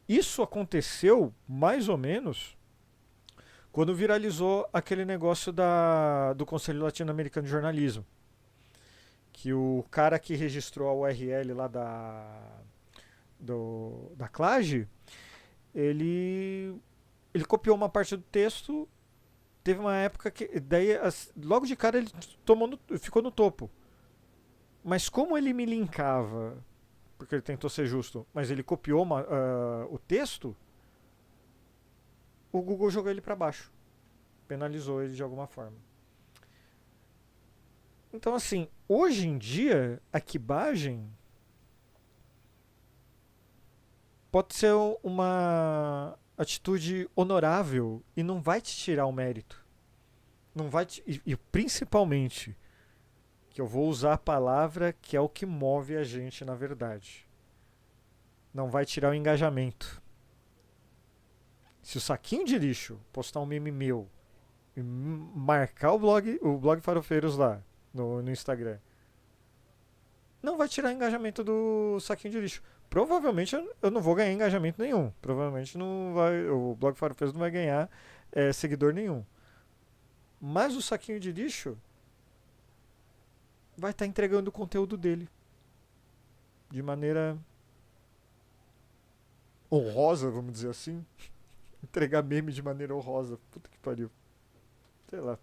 Isso aconteceu mais ou menos quando viralizou aquele negócio do Conselho Latino-Americano de Jornalismo. Que o cara que registrou a URL lá da Clage, ele copiou uma parte do texto. Teve uma época que. Daí, logo de cara, ele ficou no topo. Mas como ele me linkava, porque ele tentou ser justo, mas ele copiou o texto, o Google jogou ele para baixo. Penalizou ele de alguma forma. Então, assim, hoje em dia, a Quibagem pode ser uma atitude honorável e não vai te tirar o mérito. Não vai e principalmente, que eu vou usar a palavra que é o que move a gente na verdade. Não vai tirar o engajamento. Se o saquinho de lixo postar um meme meu e marcar o blog Farofeiros lá no Instagram, não vai tirar engajamento do saquinho de lixo. Provavelmente eu não vou ganhar engajamento nenhum. Provavelmente não vai, o blog Farofeiros não vai ganhar seguidor nenhum. Mas o saquinho de lixo vai estar entregando o conteúdo dele de maneira honrosa, vamos dizer assim. Entregar meme de maneira honrosa. Puta que pariu. Sei lá.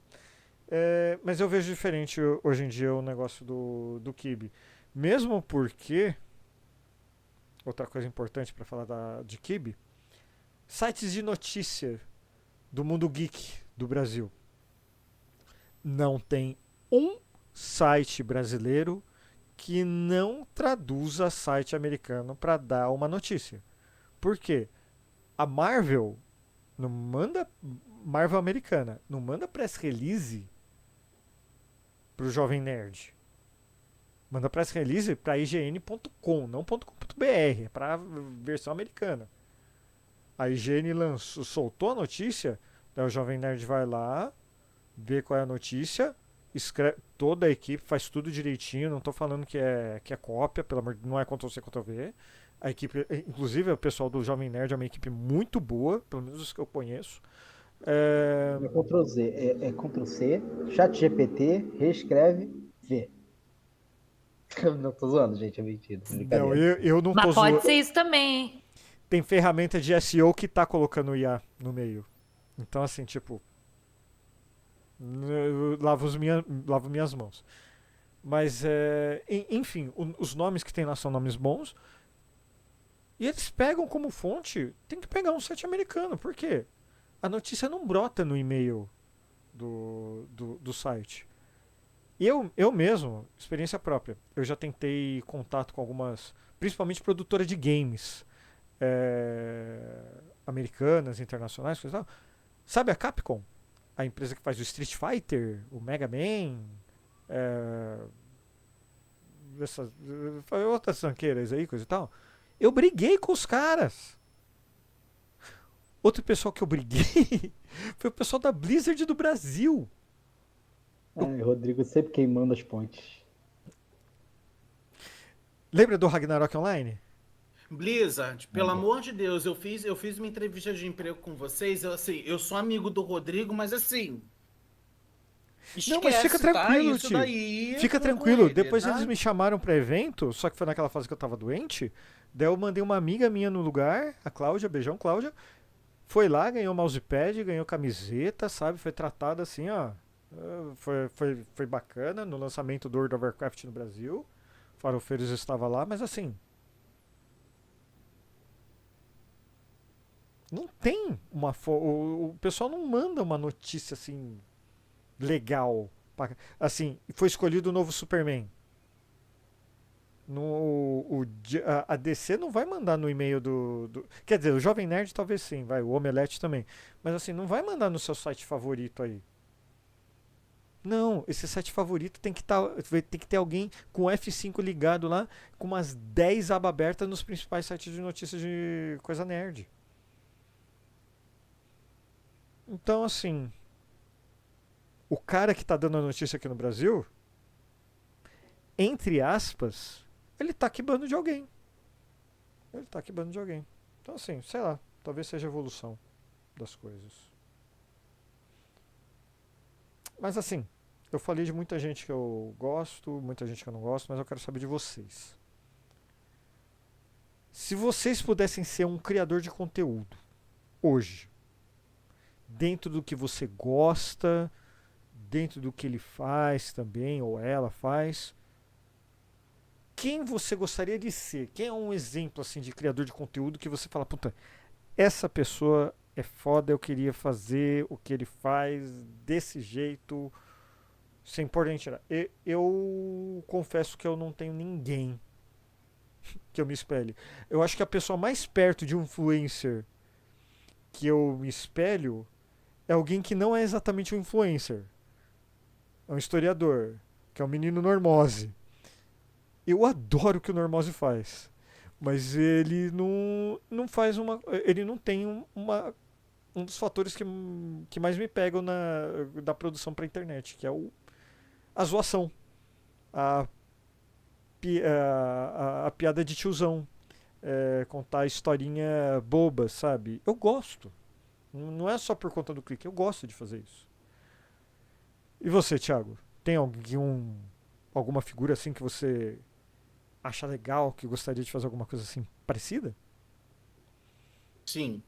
Mas eu vejo diferente hoje em dia o negócio do Kibe. Mesmo porque, outra coisa importante para falar de Kibe, sites de notícia do mundo geek do Brasil. Não tem um site brasileiro que não traduza site americano para dar uma notícia. Por quê? A Marvel não manda. Marvel americana não manda press release pro Jovem Nerd. Manda press release para ign.com, não .com.br, é para versão americana. A IGN soltou a notícia, daí o Jovem Nerd vai lá, vê qual é a notícia, escreve, toda a equipe faz tudo direitinho, não estou falando que é cópia, pelo amor, não é Ctrl-C, Ctrl-V. A equipe, inclusive o pessoal do Jovem Nerd é uma equipe muito boa, pelo menos os que eu conheço. É Ctrl-Z, é Ctrl-C, ChatGPT, reescreve, V. Não tô zoando, gente, é mentira. Não, eu não tô mas zoando. pode ser isso também, hein? Tem ferramenta de SEO que tá colocando IA no meio. Então, assim, tipo. Eu lavo minhas mãos. Mas, enfim, os nomes que tem lá são nomes bons. E eles pegam como fonte, tem que pegar um site americano. Por quê? A notícia não brota no e-mail do site. E eu mesmo, experiência própria, eu já tentei contato com algumas, principalmente produtoras de games, americanas, internacionais, coisa e tal. Sabe a Capcom? A empresa que faz o Street Fighter, o Mega Man, é, essas, outras franqueiras aí, coisa e tal. Eu briguei com os caras. Outro pessoal que eu briguei foi o pessoal da Blizzard do Brasil. Ai, Rodrigo sempre queimando as pontes. Lembra do Ragnarok Online? Blizzard, pelo Lembro. amor de Deus, eu fiz uma entrevista de emprego com vocês. Eu sou amigo do Rodrigo, mas assim, Não, mas fica esquece, tá? tranquilo, Isso tio. daí Fica com tranquilo. ele, Depois eles tá? me chamaram pra evento, só que foi naquela fase que eu tava doente. Daí eu mandei uma amiga minha no lugar, a Cláudia, beijão, Cláudia. Foi lá, ganhou mousepad, ganhou camiseta, sabe? Foi tratada assim, ó. Foi bacana no lançamento do World of Warcraft no Brasil. Farofeiros estava lá, mas assim. Não tem uma. O pessoal não manda uma notícia assim legal. Assim, foi escolhido o novo Superman. No, a DC não vai mandar no e-mail Quer dizer, o Jovem Nerd talvez sim, vai, o Omelete também. Mas assim, não vai mandar no seu site favorito aí. Não, esse site favorito tem que ter alguém com F5 ligado lá, com umas 10 abas abertas nos principais sites de notícias de coisa nerd. Então, assim, o cara que tá dando a notícia aqui no Brasil, entre aspas, ele tá quibando de alguém. Ele tá quibando de alguém. Então, assim, sei lá, talvez seja a evolução das coisas. Mas, assim, eu falei de muita gente que eu gosto, muita gente que eu não gosto, mas eu quero saber de vocês. Se vocês pudessem ser um criador de conteúdo hoje, dentro do que você gosta, dentro do que ele faz também, ou ela faz, quem você gostaria de ser? Quem é um exemplo assim de criador de conteúdo que você fala, puta, essa pessoa é foda, eu queria fazer o que ele faz desse jeito, sem pôr nem tirar. Eu confesso que eu não tenho ninguém que eu me espelhe. Eu acho que a pessoa mais perto de um influencer que eu me espelho é alguém que não é exatamente um influencer. É um historiador, que é o menino Normose. Eu adoro o que o Normose faz. Mas ele não faz uma. Ele não tem um dos fatores que mais me pegam da produção pra internet, que é a zoação. A, a piada de tiozão. Contar historinha boba, sabe? Eu gosto. Não é só por conta do clique, eu gosto de fazer isso. E você, Thiago? Tem alguma figura assim que você acha legal, que gostaria de fazer alguma coisa assim parecida? Sim.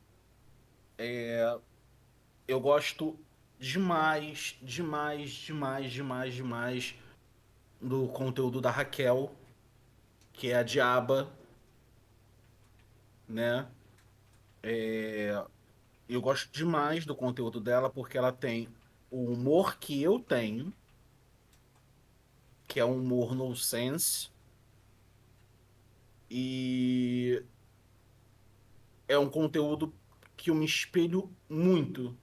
Eu gosto demais, demais, demais, demais, demais do conteúdo da Raquel, que é a Diaba, né? Eu gosto demais do conteúdo dela porque ela tem o humor que eu tenho, que é um humor no sense, e é um conteúdo que eu me espelho muito,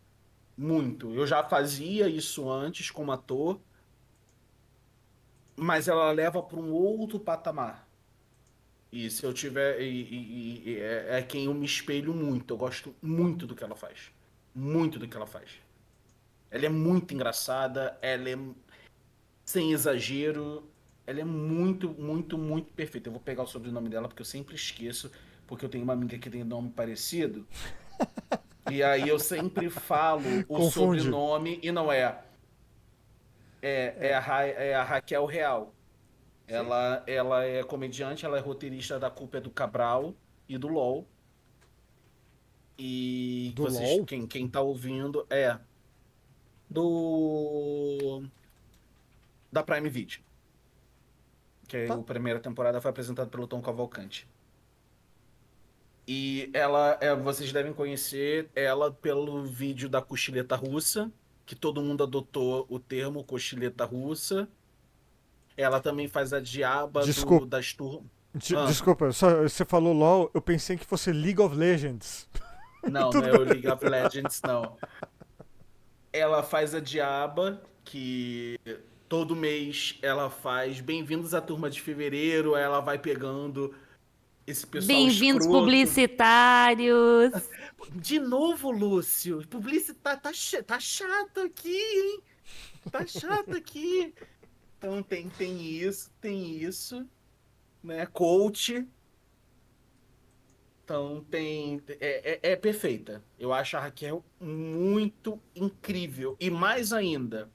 muito. Eu já fazia isso antes como ator, mas ela leva para um outro patamar. E se eu tiver. É quem eu me espelho muito. Eu gosto muito do que ela faz. Muito do que ela faz. Ela é muito engraçada, ela é sem exagero, ela é muito, muito, muito perfeita. Eu vou pegar o sobrenome dela porque eu sempre esqueço, porque eu tenho uma amiga que tem nome parecido. E aí eu sempre falo o Confunde. sobrenome e não é. É a Raquel Real. Sim. Ela é comediante, ela é roteirista da Culpa é do Cabral e do LOL. E Do vocês, LOL? quem tá ouvindo é do da Prime Video, que Tá. a primeira temporada foi apresentada pelo Tom Cavalcante. E vocês devem conhecer ela pelo vídeo da cochileta russa, que todo mundo adotou o termo cochileta russa. Ela também faz a diaba Desculpa, das turmas. desculpa, você falou LOL, eu pensei que fosse League of Legends. Não, não Tudo é bem. o League of Legends, não. Ela faz a diaba, que todo mês ela faz Bem-vindos à Turma de Fevereiro, aí ela vai pegando esse pessoal Bem-vindos, escroto. publicitários. De novo, Lúcio, publicitário tá chato aqui, hein? Tá chato aqui. Então tem isso, né? Coach. Então é perfeita. Eu acho a Raquel muito incrível. E mais ainda,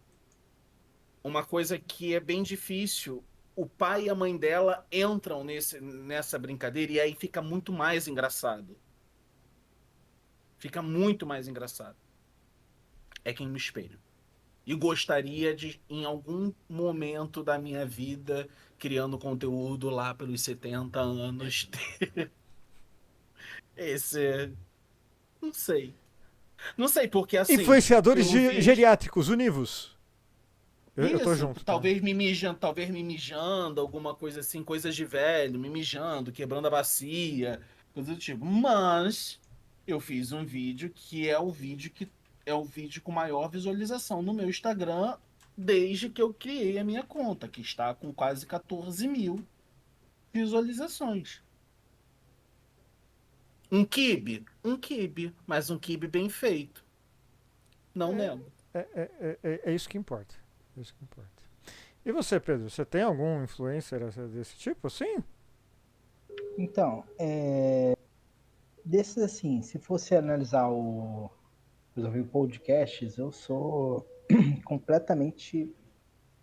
uma coisa que é bem difícil, o pai e a mãe dela entram nessa brincadeira e aí fica muito mais engraçado. Fica muito mais engraçado. É quem me espelho. E gostaria de, em algum momento da minha vida, criando conteúdo lá pelos 70 anos, ter esse. Não sei. Não sei, porque assim, Influenciadores pelo visto. geriátricos, univos. Eu tô Isso, junto, tá? talvez me mijando, alguma coisa assim, coisas de velho, me mijando, quebrando a bacia, coisa do tipo. Mas eu fiz um vídeo que é o vídeo com maior visualização no meu Instagram desde que eu criei a minha conta, que está com quase 14 mil visualizações. Um quibe, mas um quibe bem feito. Não nego. É isso que importa. É isso que importa. E você, Pedro, você tem algum influencer desse tipo, assim? Então, desses assim, se fosse analisar os ouvir podcasts, eu sou completamente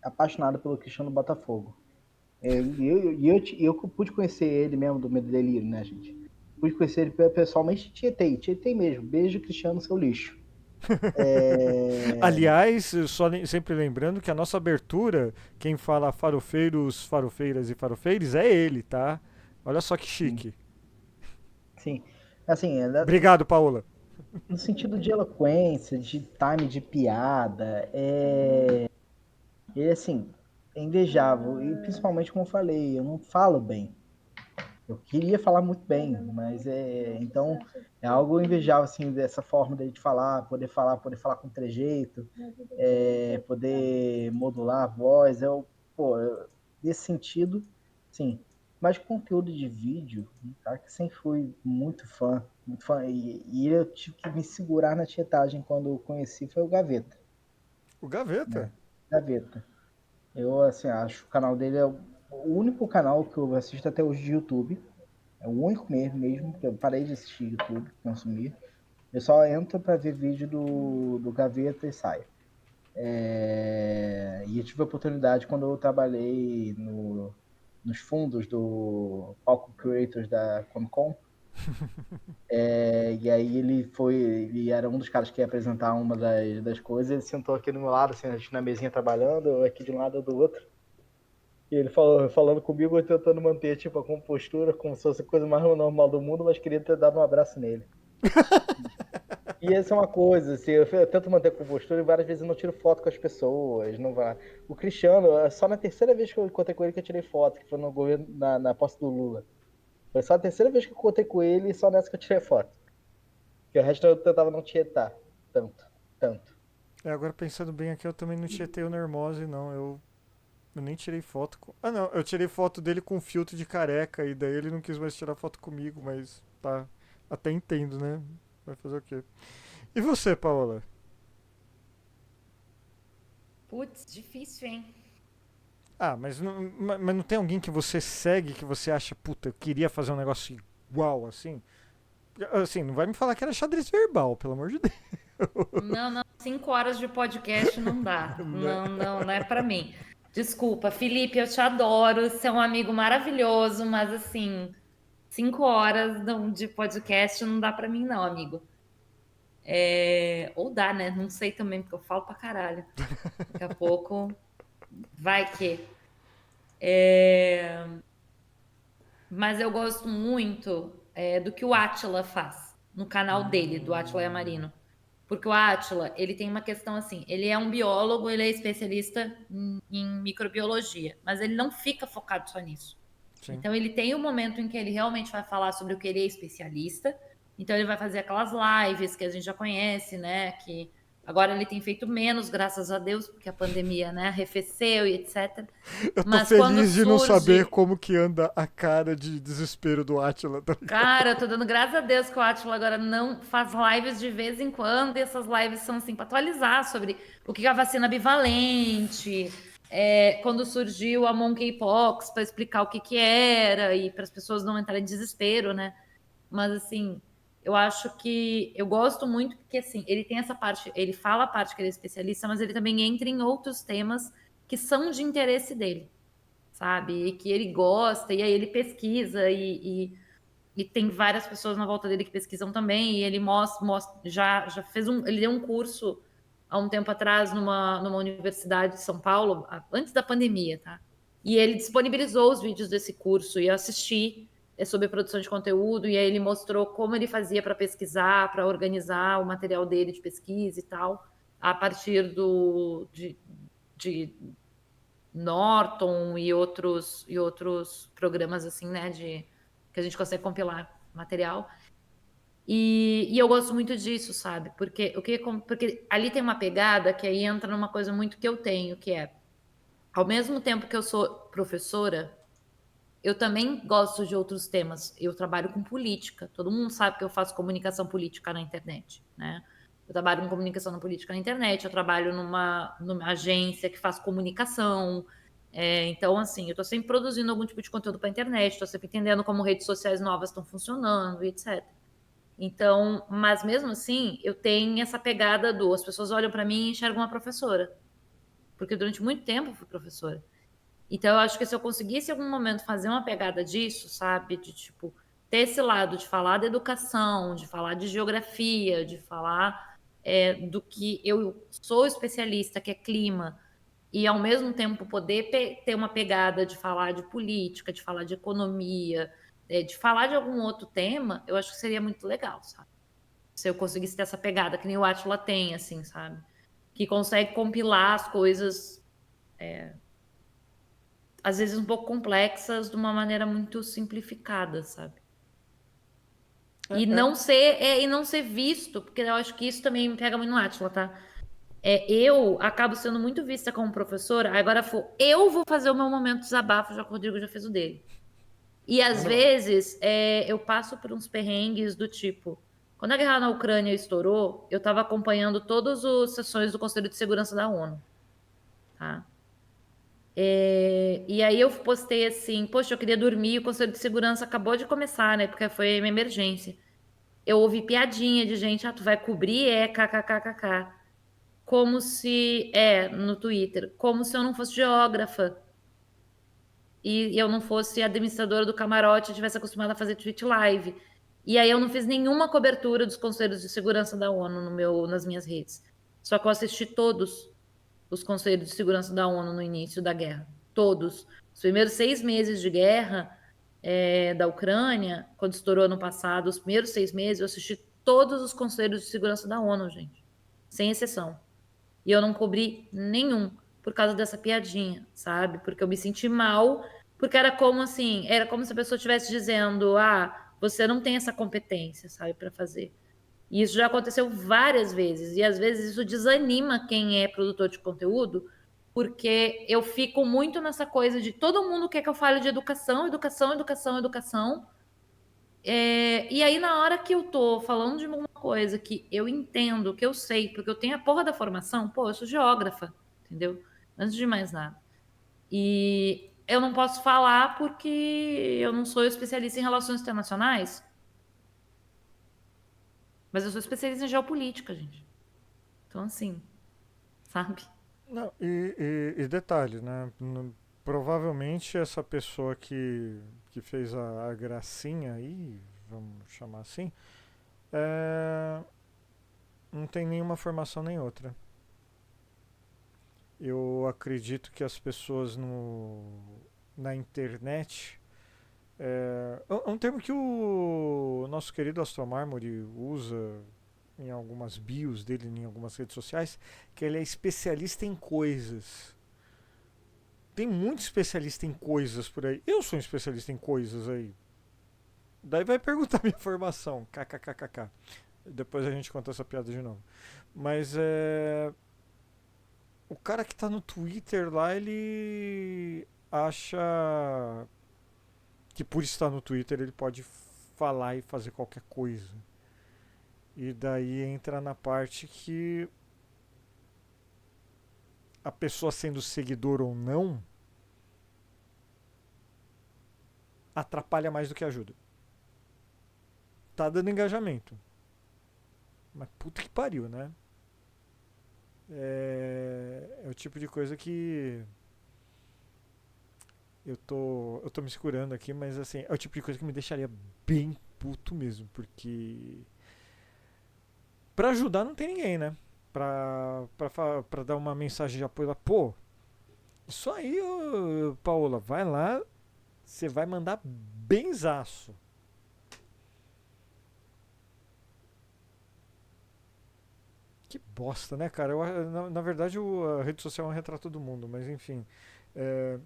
apaixonado pelo Cristiano Botafogo. E eu pude conhecer ele mesmo do Medo e Delírio, né, gente? Pude conhecer ele pessoalmente, tietei mesmo. Beijo, Cristiano, seu lixo. Aliás, sempre lembrando que a nossa abertura, quem fala farofeiros, farofeiras e farofeiros é ele, tá? Olha só que Sim, chique. sim. Assim, Obrigado, Paola. no sentido de eloquência, de time de piada, ele, assim, é invejável. E principalmente, como eu falei, eu não falo bem. Eu queria falar muito bem, mas então é algo invejável assim dessa forma de poder falar com trejeito, poder modular a voz. Nesse sentido, sim. Mas conteúdo de vídeo, um cara que sempre fui muito fã e eu tive que me segurar na tietagem quando eu conheci foi o Gaveta, O Gaveta. né? Gaveta. Eu assim acho que o canal dele é o único canal que eu assisto até hoje de YouTube. É o único mesmo, que eu parei de assistir YouTube, consumir. Eu só entro para ver vídeo do Gaveta e saio. E eu tive a oportunidade quando eu trabalhei nos fundos do Palco Creators da Comic Con. E aí ele era um dos caras que ia apresentar uma das coisas. Ele sentou aqui do meu lado, assim, a gente na mesinha trabalhando, eu aqui de um lado ou do outro. E ele falando comigo, eu tentando manter tipo, a compostura, como se fosse a coisa mais normal do mundo, mas queria ter dado um abraço nele. E essa é uma coisa, assim, eu tento manter a compostura e várias vezes eu não tiro foto com as pessoas, não vai. O Cristiano, só na terceira vez que eu encontrei com ele que eu tirei foto, que foi no governo, na posse do Lula. Foi só a terceira vez que eu encontrei com ele e só nessa que eu tirei foto. Porque o resto eu tentava não tietar. Tanto. Agora pensando bem aqui, eu também não tietei o Normose, não. Eu nem tirei foto com. Ah, não, eu tirei foto dele com filtro de careca e daí ele não quis mais tirar foto comigo, mas tá. Até entendo, né? Vai fazer o quê? E você, Paola? Putz, difícil, hein? Ah, mas não tem alguém que você segue que você acha, puta, eu queria fazer um negócio igual assim? Assim, não vai me falar que era xadrez verbal, pelo amor de Deus. Não, não, 5 horas de podcast não dá. Não, não, não é pra mim. Desculpa, Felipe, eu te adoro, você é um amigo maravilhoso, mas assim, 5 horas de podcast não dá pra mim, não, amigo. Ou dá, né? Não sei também, porque eu falo pra caralho. Daqui a pouco vai que. Mas eu gosto muito. do que o Átila faz no canal dele, do Átila Yamarino. Porque o Átila, ele tem uma questão assim, ele é um biólogo, ele é especialista em microbiologia, mas ele não fica focado só nisso. Sim. Então ele tem um momento em que ele realmente vai falar sobre o que ele é especialista, então ele vai fazer aquelas lives que a gente já conhece, né, que agora ele tem feito menos, graças a Deus, porque a pandemia, né, arrefeceu e etc. Eu tô Mas quando feliz de não surge... saber como que anda a cara de desespero do Átila. Tá ligado? Cara, eu tô dando graças a Deus que o Átila agora não faz lives de vez em quando, e essas lives são assim para atualizar sobre o que é a vacina bivalente, quando surgiu a monkeypox, para explicar o que era e para as pessoas não entrarem em desespero, né? Mas assim, eu acho que eu gosto muito porque assim, ele tem essa parte, ele fala a parte que ele é especialista, mas ele também entra em outros temas que são de interesse dele, sabe? E que ele gosta, e aí ele pesquisa e tem várias pessoas na volta dele que pesquisam também, e ele já fez ele deu um curso há um tempo atrás numa universidade de São Paulo, antes da pandemia, tá? E ele disponibilizou os vídeos desse curso e eu assisti, sobre produção de conteúdo, e aí ele mostrou como ele fazia para pesquisar, para organizar o material dele de pesquisa e tal, a partir de Norton e outros programas assim, né, que a gente consegue compilar material. E eu gosto muito disso, sabe? Porque ali tem uma pegada que aí entra numa coisa muito que eu tenho, que é, ao mesmo tempo que eu sou professora, eu também gosto de outros temas. Eu trabalho com política. Todo mundo sabe que eu faço comunicação política na internet, né? Eu trabalho com comunicação política na internet, eu trabalho numa agência que faz comunicação. Então, assim, eu estou sempre produzindo algum tipo de conteúdo para a internet, estou sempre entendendo como redes sociais novas estão funcionando, etc. Então, mas mesmo assim, eu tenho essa pegada as pessoas olham para mim e enxergam uma professora. Porque durante muito tempo eu fui professora. Então, eu acho que se eu conseguisse em algum momento fazer uma pegada disso, sabe? De, tipo, ter esse lado de falar da educação, de falar de geografia, de falar do que eu sou especialista, que é clima, e ao mesmo tempo poder ter uma pegada de falar de política, de falar de economia, de falar de algum outro tema, eu acho que seria muito legal, sabe? Se eu conseguisse ter essa pegada, que nem o Átila tem, assim, sabe? Que consegue compilar as coisas às vezes um pouco complexas de uma maneira muito simplificada, sabe? E não ser visto, porque eu acho que isso também me pega muito no Átila, tá? Eu acabo sendo muito vista como professora, agora eu vou fazer o meu momento de desabafo, já que o Rodrigo já fez o dele. E às vezes eu passo por uns perrengues do tipo, quando a guerra na Ucrânia estourou, eu estava acompanhando todas as sessões do Conselho de Segurança da ONU, tá? E aí eu postei assim, poxa, eu queria dormir, o Conselho de Segurança acabou de começar, né? Porque foi uma emergência. Eu ouvi piadinha de gente, tu vai cobrir? KKKKK. Como se, no Twitter, como se eu não fosse geógrafa e eu não fosse administradora do camarote e tivesse acostumada a fazer tweet live. E aí eu não fiz nenhuma cobertura dos Conselhos de Segurança da ONU nas minhas redes. Só que eu assisti todos os Conselhos de Segurança da ONU no início da guerra. Todos. Os primeiros 6 meses de guerra da Ucrânia, quando estourou ano passado, os primeiros 6 meses, eu assisti todos os Conselhos de Segurança da ONU, gente. Sem exceção. E eu não cobri nenhum por causa dessa piadinha, sabe? Porque eu me senti mal, porque era como assim, era como se a pessoa estivesse dizendo, você não tem essa competência, sabe, para fazer. E isso já aconteceu várias vezes. E às vezes isso desanima quem é produtor de conteúdo, porque eu fico muito nessa coisa de todo mundo quer que eu fale de educação, educação, educação, educação. E aí, na hora que eu tô falando de uma coisa que eu entendo, que eu sei, porque eu tenho a porra da formação, eu sou geógrafa, entendeu? Antes de mais nada. E eu não posso falar porque eu não sou especialista em relações internacionais. Mas eu sou especialista em geopolítica, gente. Então, assim, sabe? Não, e detalhe, né? Provavelmente essa pessoa que fez a gracinha aí, vamos chamar assim, não tem nenhuma formação nem outra. Eu acredito que as pessoas na internet É um termo que o nosso querido Astro Marmori usa em algumas bios dele, em algumas redes sociais, que ele é especialista em coisas. Tem muito especialista em coisas por aí. Eu sou um especialista em coisas aí. Daí vai perguntar minha formação. KKKKK. Depois a gente conta essa piada de novo. Mas o cara que tá no Twitter lá, ele acha que por estar no Twitter ele pode falar e fazer qualquer coisa. E daí entra na parte que a pessoa sendo seguidor ou não atrapalha mais do que ajuda. Tá dando engajamento. Mas puta que pariu, né? É o tipo de coisa que eu tô me segurando aqui, mas assim, é o tipo de coisa que me deixaria bem puto mesmo, porque pra ajudar não tem ninguém, né? Pra dar uma mensagem de apoio lá, pô, isso aí, ô, Paola, vai lá, você vai mandar benzaço. Que bosta, né, cara? Na verdade, a rede social é um retrato do mundo, mas enfim. É,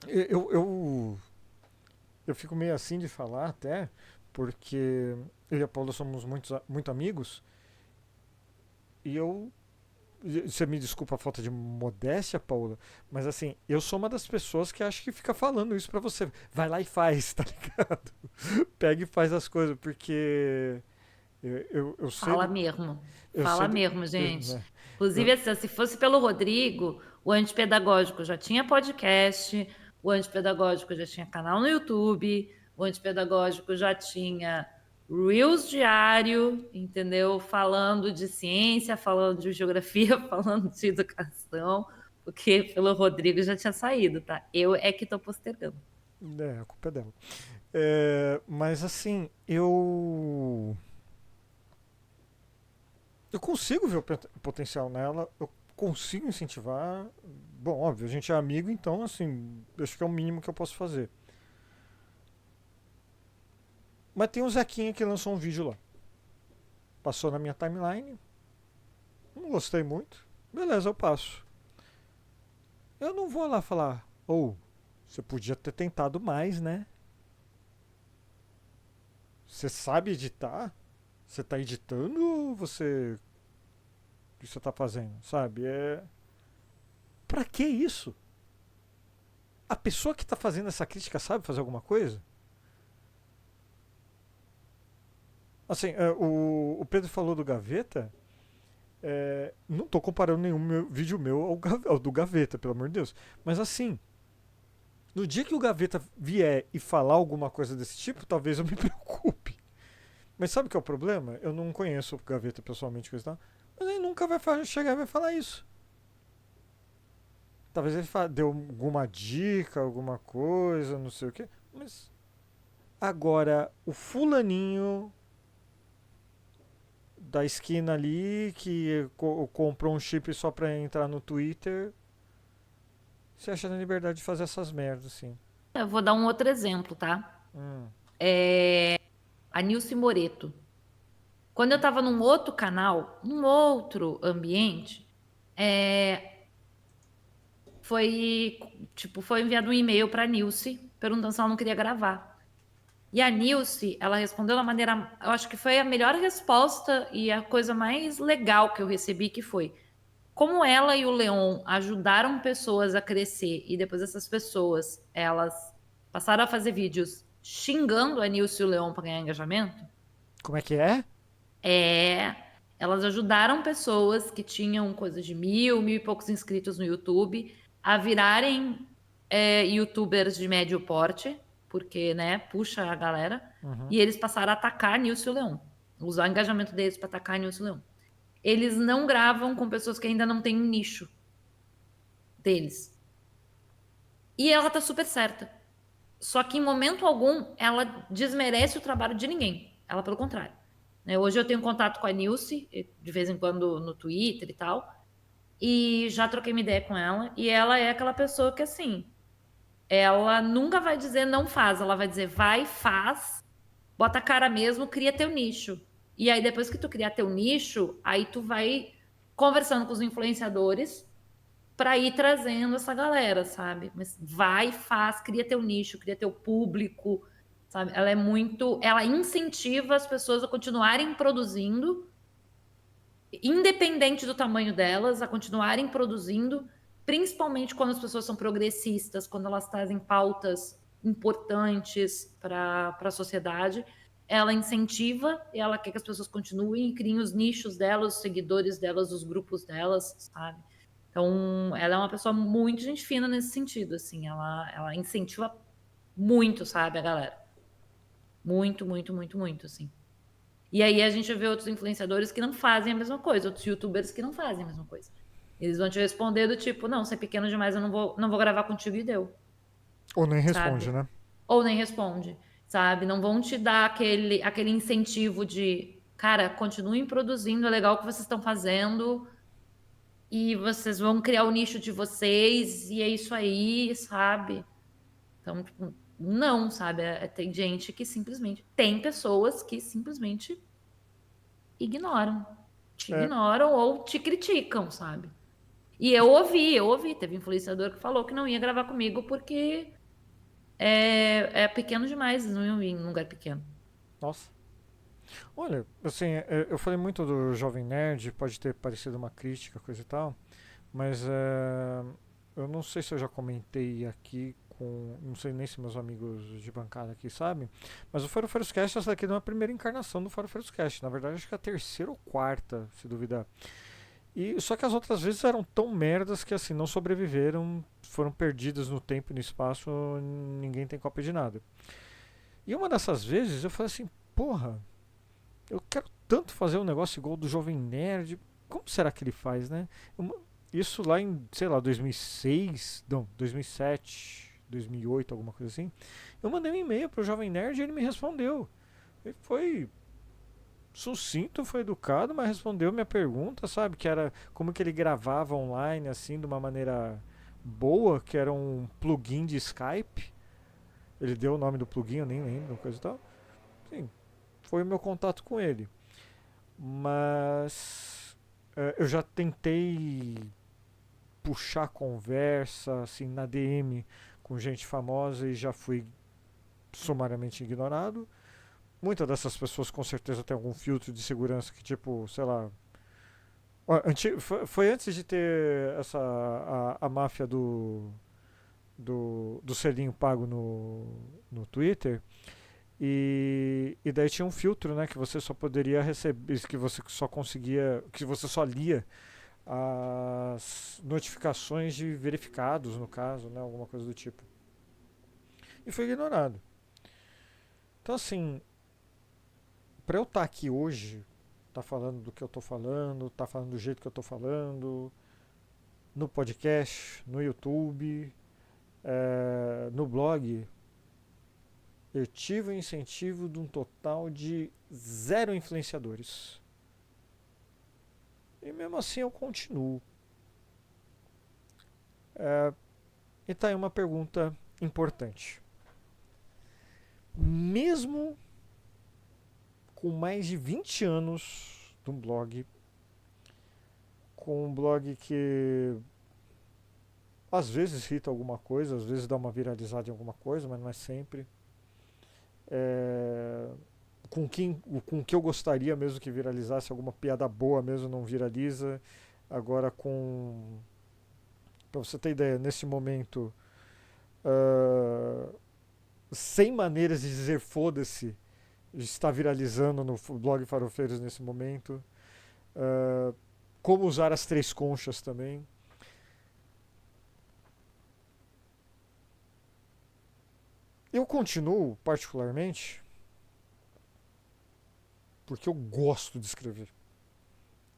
eu, eu, eu fico meio assim de falar até, porque eu e a Paula somos muito amigos, e eu. Você me desculpa a falta de modéstia, Paula, mas assim, eu sou uma das pessoas que acha que fica falando isso pra você. Vai lá e faz, tá ligado? Pega e faz as coisas, porque eu sei Fala do. mesmo. Eu sei Fala do. mesmo, gente. Né, Inclusive, eu- assim, se fosse pelo Rodrigo, o Antipedagógico já tinha podcast, o Antipedagógico já tinha canal no YouTube, o Antipedagógico já tinha Reels diário, entendeu? Falando de ciência, falando de geografia, falando de educação, porque pelo Rodrigo já tinha saído, tá? Eu é que tô postergando. a culpa é dela. Mas assim, eu consigo ver o potencial nela, eu consigo incentivar. Bom, óbvio, a gente é amigo, então assim, acho que é o mínimo que eu posso fazer. Mas tem o Zequinha que lançou um vídeo lá. Passou na minha timeline, não gostei muito. Beleza, eu passo. Eu não vou lá falar, você podia ter tentado mais, né? Você sabe editar? Você tá editando ou você. O que você tá fazendo? Sabe? Pra que isso? A pessoa que tá fazendo essa crítica sabe fazer alguma coisa? Assim, o Pedro falou do Gaveta. Não tô comparando nenhum vídeo meu ao do Gaveta, pelo amor de Deus. Mas assim, no dia que o Gaveta vier e falar alguma coisa desse tipo, talvez eu me preocupe. Mas sabe o que é o problema? Eu não conheço o Gaveta pessoalmente, coisa e tal, mas ele nunca vai chegar e vai falar isso. Talvez ele deu alguma dica, alguma coisa, não sei o quê. Mas agora, o fulaninho da esquina ali que comprou um chip só pra entrar no Twitter, se acha na liberdade de fazer essas merdas, assim. Eu vou dar um outro exemplo, tá? Hum. A Nilce Moreto. Quando eu estava num outro canal, num outro ambiente, foi enviado um e-mail para a Nilce perguntando se ela não queria gravar. E a Nilce, ela respondeu da maneira, eu acho que foi a melhor resposta e a coisa mais legal que eu recebi, que foi: como ela e o Leon ajudaram pessoas a crescer e depois essas pessoas, elas passaram a fazer vídeos xingando a Nilce e o Leon para ganhar engajamento. Como é que é? Elas ajudaram pessoas que tinham coisa de 1.000 e poucos inscritos no YouTube a virarem youtubers de médio porte, porque, né, puxa a galera, Uhum. e eles passaram a atacar Nilce e o Leon, usar o engajamento deles para atacar Nilce e o Leon. Eles não gravam com pessoas que ainda não têm um nicho deles. E ela tá super certa. Só que em momento algum ela desmerece o trabalho de ninguém. Ela, pelo contrário. Hoje eu tenho contato com a Nilce, de vez em quando no Twitter e tal, e já troquei uma ideia com ela, e ela é aquela pessoa que, assim, ela nunca vai dizer não faz, ela vai dizer vai, faz, bota a cara mesmo, cria teu nicho. E aí depois que tu criar teu nicho, aí tu vai conversando com os influenciadores para ir trazendo essa galera, sabe? Mas vai, faz, cria teu nicho, cria teu público, sabe? Ela incentiva as pessoas a continuarem produzindo, independente do tamanho delas, a continuarem produzindo, principalmente quando as pessoas são progressistas, quando elas trazem pautas importantes para a sociedade. Ela incentiva e ela quer que as pessoas continuem e criem os nichos delas, os seguidores delas, os grupos delas, sabe? Então, ela é uma pessoa muito gente fina nesse sentido, assim, ela incentiva muito, sabe, a galera. Muito, muito, muito, muito, assim. E aí a gente vê outros influenciadores que não fazem a mesma coisa, outros youtubers que não fazem a mesma coisa. Eles vão te responder do tipo, não, você é pequeno demais, eu não vou gravar contigo e deu, Ou nem responde, sabe? né? Ou nem responde, sabe? Não vão te dar aquele incentivo de, cara, continuem produzindo, é legal o que vocês estão fazendo e vocês vão criar o nicho de vocês e é isso aí, sabe? Então, tipo, não, sabe? Tem gente que simplesmente, tem pessoas que simplesmente ignoram. Te É, ignoram ou te criticam, sabe? E eu ouvi. Teve influenciador que falou que não ia gravar comigo porque é pequeno demais, não iam ir em um lugar pequeno. nossa. Olha, assim, eu falei muito do Jovem Nerd, pode ter parecido uma crítica, coisa e tal, mas eu não sei se eu já comentei aqui com. Não sei nem se meus amigos de bancada aqui sabem, mas o Farofeiros Cast, essa daqui não é a primeira encarnação do Farofeiros Cast. Na verdade, acho que é a terceira ou quarta, se duvidar. E, só que as outras vezes eram tão merdas que assim, não sobreviveram, foram perdidas no tempo e no espaço, ninguém tem cópia de nada. E uma dessas vezes eu falei assim, porra, eu quero tanto fazer um negócio igual do Jovem Nerd. Como será que ele faz, né? Isso lá em, sei lá, 2006, não, 2007, 2008, alguma coisa assim. Eu mandei um e-mail pro Jovem Nerd e ele me respondeu. Ele foi sucinto, foi educado, mas respondeu minha pergunta, sabe? Que era como que ele gravava online, assim, de uma maneira boa, que era um plugin de Skype. Ele deu o nome do plugin, eu nem lembro, coisa e tal. Sim, foi o meu contato com ele. Mas eu já tentei puxar conversa assim na DM com gente famosa e já fui sumariamente ignorado. Muitas dessas pessoas com certeza tem algum filtro de segurança que tipo, sei lá, foi antes de ter a máfia do selinho pago no Twitter. E daí tinha um filtro, né, que você só poderia receber, que você só conseguia, que você só lia as notificações de verificados, no caso, né, alguma coisa do tipo. E foi ignorado. Então assim, para eu estar aqui hoje, tá falando do que eu tô falando, tá falando do jeito que eu tô falando, no podcast, no YouTube, no blog, eu tive o incentivo de um total de 0 influenciadores. E mesmo assim eu continuo. E tá aí uma pergunta importante. Mesmo com mais de 20 anos de um blog, com um blog que às vezes irrita alguma coisa, às vezes dá uma viralizada em alguma coisa, mas não é sempre. É, com que eu gostaria mesmo que viralizasse, alguma piada boa mesmo não viraliza. Agora com. Pra você ter ideia, nesse momento, 100 maneiras de dizer foda-se está viralizando no blog Farofeiros nesse momento. Como usar as 3 conchas também. Eu continuo, particularmente, porque eu gosto de escrever.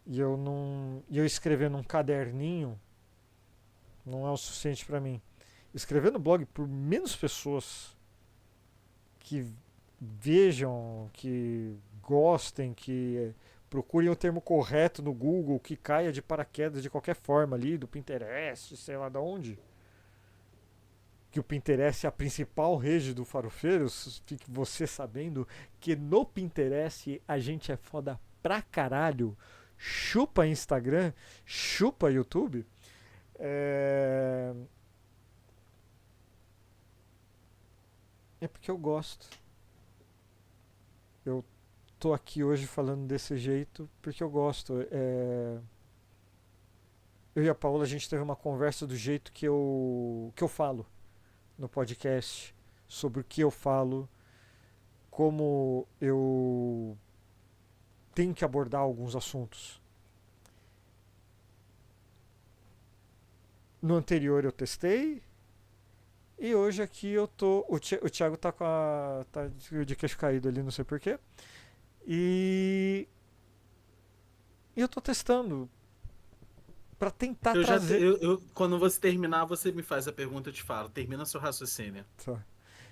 E eu escrever num caderninho não é o suficiente para mim. Escrever no blog por menos pessoas que vejam, que gostem, que procurem o termo correto no Google, que caia de paraquedas de qualquer forma ali, do Pinterest, sei lá de onde. que o Pinterest é a principal rede do Farofeiros, fique você sabendo que no Pinterest a gente é foda pra caralho. Chupa Instagram, chupa YouTube. É porque eu gosto. Eu tô aqui hoje falando desse jeito porque eu gosto. Eu e a Paola, a gente teve uma conversa do jeito que eu falo no podcast, sobre o que eu falo, como eu tenho que abordar alguns assuntos. No anterior eu testei, e hoje aqui eu tô. O Thiago tá tá de queixo caído ali, não sei porquê. E eu tô testando pra tentar trazer. Quando você terminar, você me faz a pergunta, eu te falo. Termina seu raciocínio. Tá,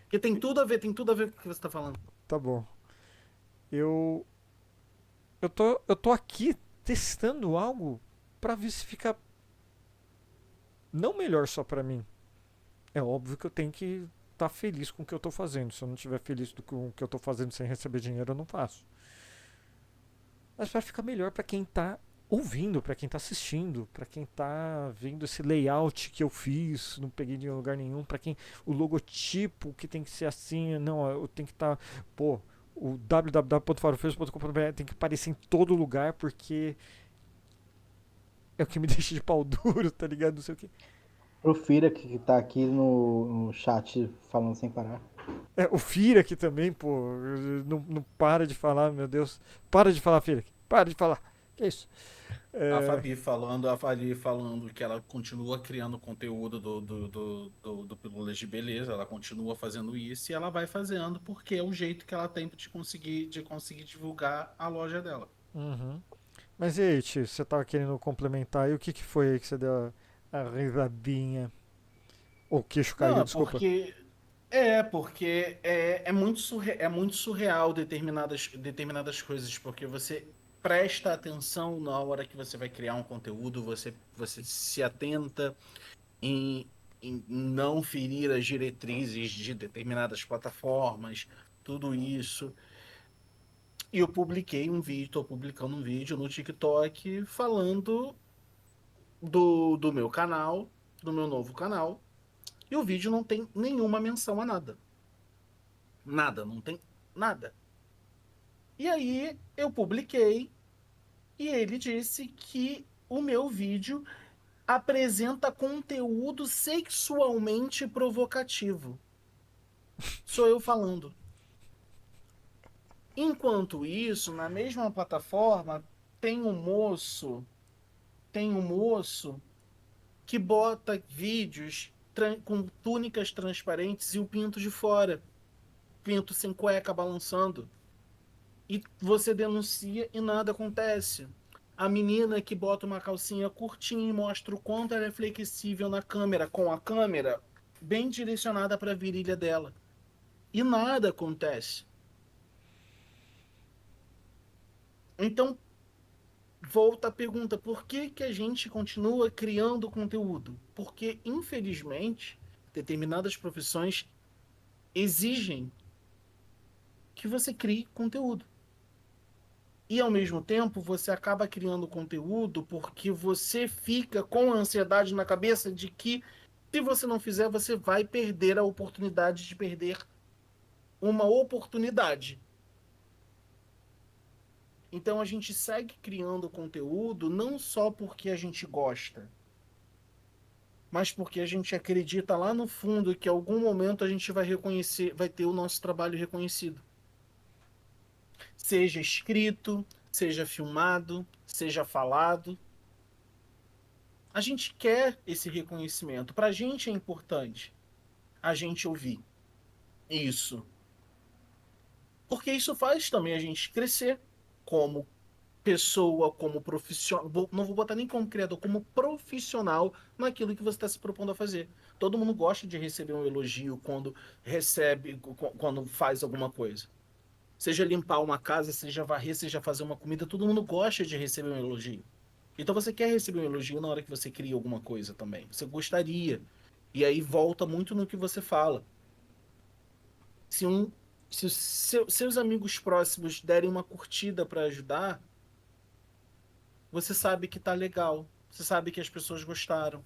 Porque tem tudo a ver com o que você tá falando. tá bom. Eu tô aqui testando algo pra ver se fica não melhor só pra mim. É óbvio que eu tenho que estar feliz com o que eu tô fazendo. Se eu não estiver feliz com o que eu tô fazendo sem receber dinheiro, eu não faço. Mas vai ficar melhor pra quem tá ouvindo, pra quem tá assistindo, pra quem tá vendo esse layout que eu fiz, não peguei de lugar nenhum, pra quem o logotipo que tem que ser assim, não, eu tenho que estar, pô, o www.farofeiros.com.br tem que aparecer em todo lugar porque é o que me deixa de pau duro, tá ligado? Não sei o que. Pro Fira que tá aqui no chat falando sem parar. O Fira aqui também, pô, não para de falar, meu Deus. Para de falar, Fira. Para de falar. Que isso? A Fabi falando que ela continua criando conteúdo do Pílulas de Beleza, ela continua fazendo isso e ela vai fazendo porque é o jeito que ela tem de conseguir divulgar a loja dela. Uhum. Mas e aí, tio, você tava querendo complementar? E o que foi aí que você deu a risadinha? Ou queixo caído, Não, desculpa. porque é muito surreal determinadas coisas, porque você presta atenção na hora que você vai criar um conteúdo, você se atenta em, em não ferir as diretrizes de determinadas plataformas, tudo isso. E eu estou publicando um vídeo no TikTok falando do meu canal, do meu novo canal, e o vídeo não tem nenhuma menção a nada. Nada, não tem nada. E aí eu publiquei e ele disse que o meu vídeo apresenta conteúdo sexualmente provocativo. Sou eu falando. Enquanto isso, na mesma plataforma, tem tem um moço que bota vídeos com túnicas transparentes e o pinto de fora, pinto sem cueca balançando. E você denuncia e nada acontece. A menina que bota uma calcinha curtinha e mostra o quanto ela é flexível na câmera, com a câmera bem direcionada para a virilha dela. E nada acontece. Então, volta a pergunta, por que a gente continua criando conteúdo? Porque, infelizmente, determinadas profissões exigem que você crie conteúdo. E ao mesmo tempo, você acaba criando conteúdo porque você fica com a ansiedade na cabeça de que se você não fizer, você vai perder a oportunidade de perder uma oportunidade. Então a gente segue criando conteúdo não só porque a gente gosta, mas porque a gente acredita lá no fundo que em algum momento a gente vai reconhecer, vai ter o nosso trabalho reconhecido. Seja escrito, seja filmado, seja falado. A gente quer esse reconhecimento. Para a gente é importante a gente ouvir isso. Porque isso faz também a gente crescer como pessoa, como profissional. Não vou botar nem como criador, como profissional naquilo que você está se propondo a fazer. Todo mundo gosta de receber um elogio quando recebe, quando faz alguma coisa. Seja limpar uma casa, seja varrer, seja fazer uma comida, todo mundo gosta de receber um elogio. Então você quer receber um elogio na hora que você cria alguma coisa também. Você gostaria E aí volta muito no que você fala. Se um, se os seus amigos próximos derem uma curtida para ajudar, você sabe que tá legal. Você sabe que as pessoas gostaram.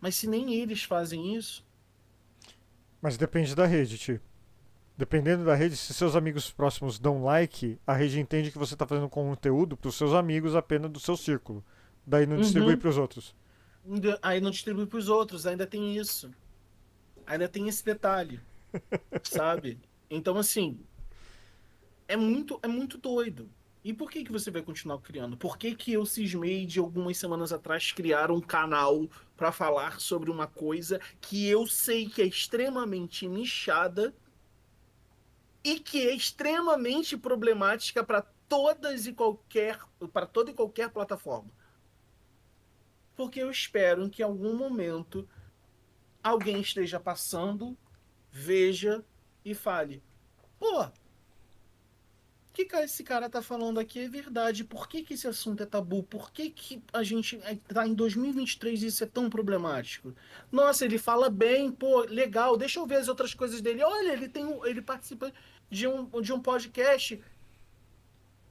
Mas se nem eles fazem isso, Mas depende da rede, tio. Dependendo da rede, se seus amigos próximos dão like, a rede entende que você está fazendo conteúdo para os seus amigos apenas do seu círculo. Daí não distribui uhum, para os outros. aí não distribui para os outros, ainda tem isso. Ainda tem esse detalhe, sabe? Então, assim, é muito doido. E por que que você vai continuar criando? Por que que eu cismei de algumas semanas atrás criar um canal para falar sobre uma coisa que eu sei que é extremamente nichada e que é extremamente problemática para toda e qualquer plataforma? Porque eu espero que em algum momento alguém esteja passando, veja e fale: pô, esse cara tá falando aqui é verdade. Por que que esse assunto é tabu? Por que que a gente tá em 2023 e isso é tão problemático? Nossa, ele fala bem, pô, legal. Deixa eu ver as outras coisas dele. Olha, ele participa de um podcast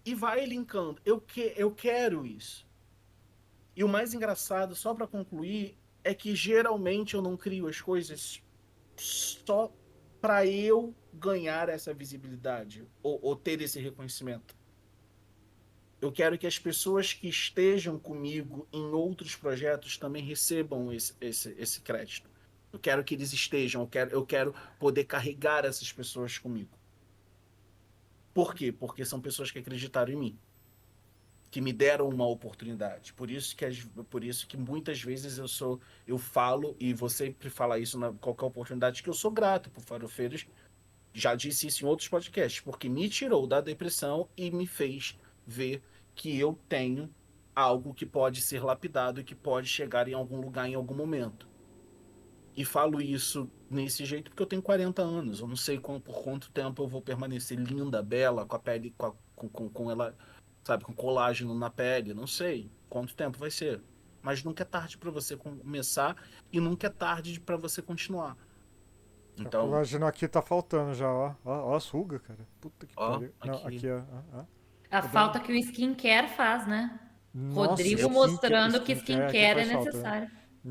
e vai linkando. Eu quero isso. E o mais engraçado, só para concluir, é que geralmente eu não crio as coisas só para eu ganhar essa visibilidade ou ter esse reconhecimento. Eu quero que as pessoas que estejam comigo em outros projetos também recebam esse crédito. Eu quero que eles estejam, eu quero poder carregar essas pessoas comigo. Por quê? Porque são pessoas que acreditaram em mim, que me deram uma oportunidade. Por isso que muitas vezes eu falo, e você sempre fala isso na qualquer oportunidade, que eu sou grato por Farofeiros. Já disse isso em outros podcasts, porque me tirou da depressão e me fez ver que eu tenho algo que pode ser lapidado e que pode chegar em algum lugar em algum momento. E falo isso nesse jeito porque eu tenho 40 anos. Eu não sei por quanto tempo eu vou permanecer linda, bela, com a pele, com ela, sabe, com colágeno na pele. Não sei quanto tempo vai ser. Mas nunca é tarde para você começar e nunca é tarde para você continuar. O Então, colágeno aqui tá faltando já, ó. Ó as rugas, cara. Puta que ó, pariu. Não, aqui. aqui, ó. A Tá falta vendo? que o skincare faz, né? Nossa, Rodrigo mostrando que skincare aqui skincare é faz falta. necessário.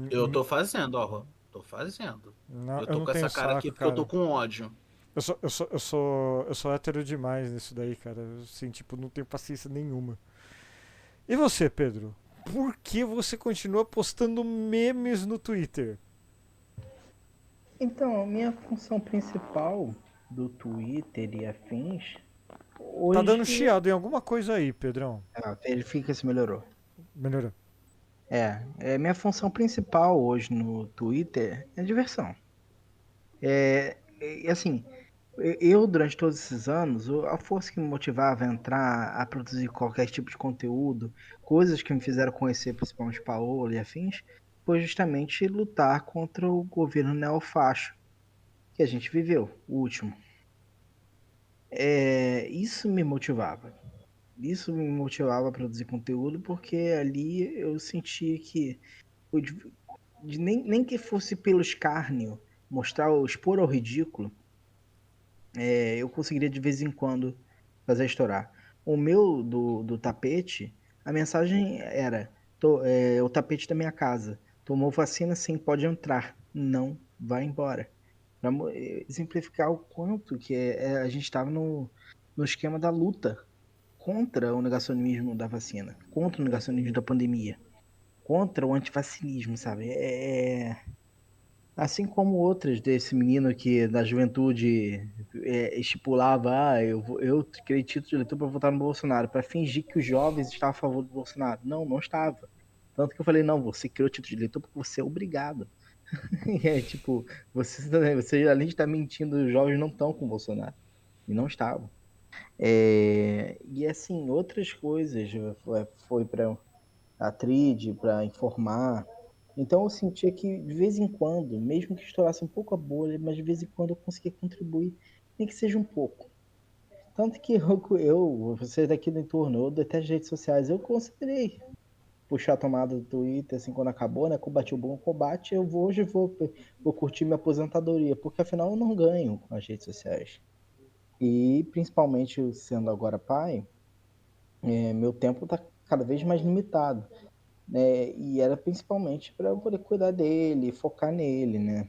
Eu tô fazendo, ó. Tô fazendo. Não, Eu eu tô não com tenho essa cara aqui saco, porque eu tô cara. com ódio. Eu sou hétero demais nisso daí, cara. Assim, tipo, não tenho paciência nenhuma. E você, Pedro? Por que você continua postando memes no Twitter? Então, a minha função principal do Twitter e afins, Tá dando hoje. chiado em alguma coisa aí, Pedrão. Verifica se melhorou. Melhorou. Minha função principal hoje no Twitter é diversão. Assim, eu, durante todos esses anos, a força que me motivava a entrar, a produzir qualquer tipo de conteúdo, coisas que me fizeram conhecer principalmente Paola e afins, foi justamente lutar contra o governo neofacho que a gente viveu, o último. Isso me motivava. Isso me motivava a produzir conteúdo porque ali eu sentia que, nem que fosse pelo escárnio, expor ao ridículo, eu conseguiria de vez em quando fazer estourar. O meu do tapete, a mensagem era: o tapete da minha casa. Tomou vacina, sim, pode entrar. Não, vai embora. Para exemplificar o quanto que a gente estava no esquema da luta contra o negacionismo da vacina, contra o negacionismo da pandemia, contra o antivacinismo, sabe? Assim como outras desse menino que da juventude estipulava, eu criei título de eleitor para votar no Bolsonaro, para fingir que os jovens estavam a favor do Bolsonaro. Não, não estava. Tanto que eu falei, não, você criou título de eleitor porque você é obrigado. E tipo, você além de estar mentindo, os jovens não estão com o Bolsonaro. E não estavam. E assim, outras coisas foi para a trid, para informar. Então eu sentia que de vez em quando, mesmo que estourasse um pouco a bolha, mas de vez em quando eu conseguia contribuir, nem que seja um pouco. Tanto que você daqui do entorno, eu detesto redes sociais, eu considerei. puxar a tomada do Twitter, assim, quando acabou, né? Combati o bom combate, hoje vou curtir minha aposentadoria, porque afinal eu não ganho com as redes sociais. E principalmente sendo agora pai, meu tempo tá cada vez mais limitado, né? E era principalmente para eu poder cuidar dele, focar nele, né?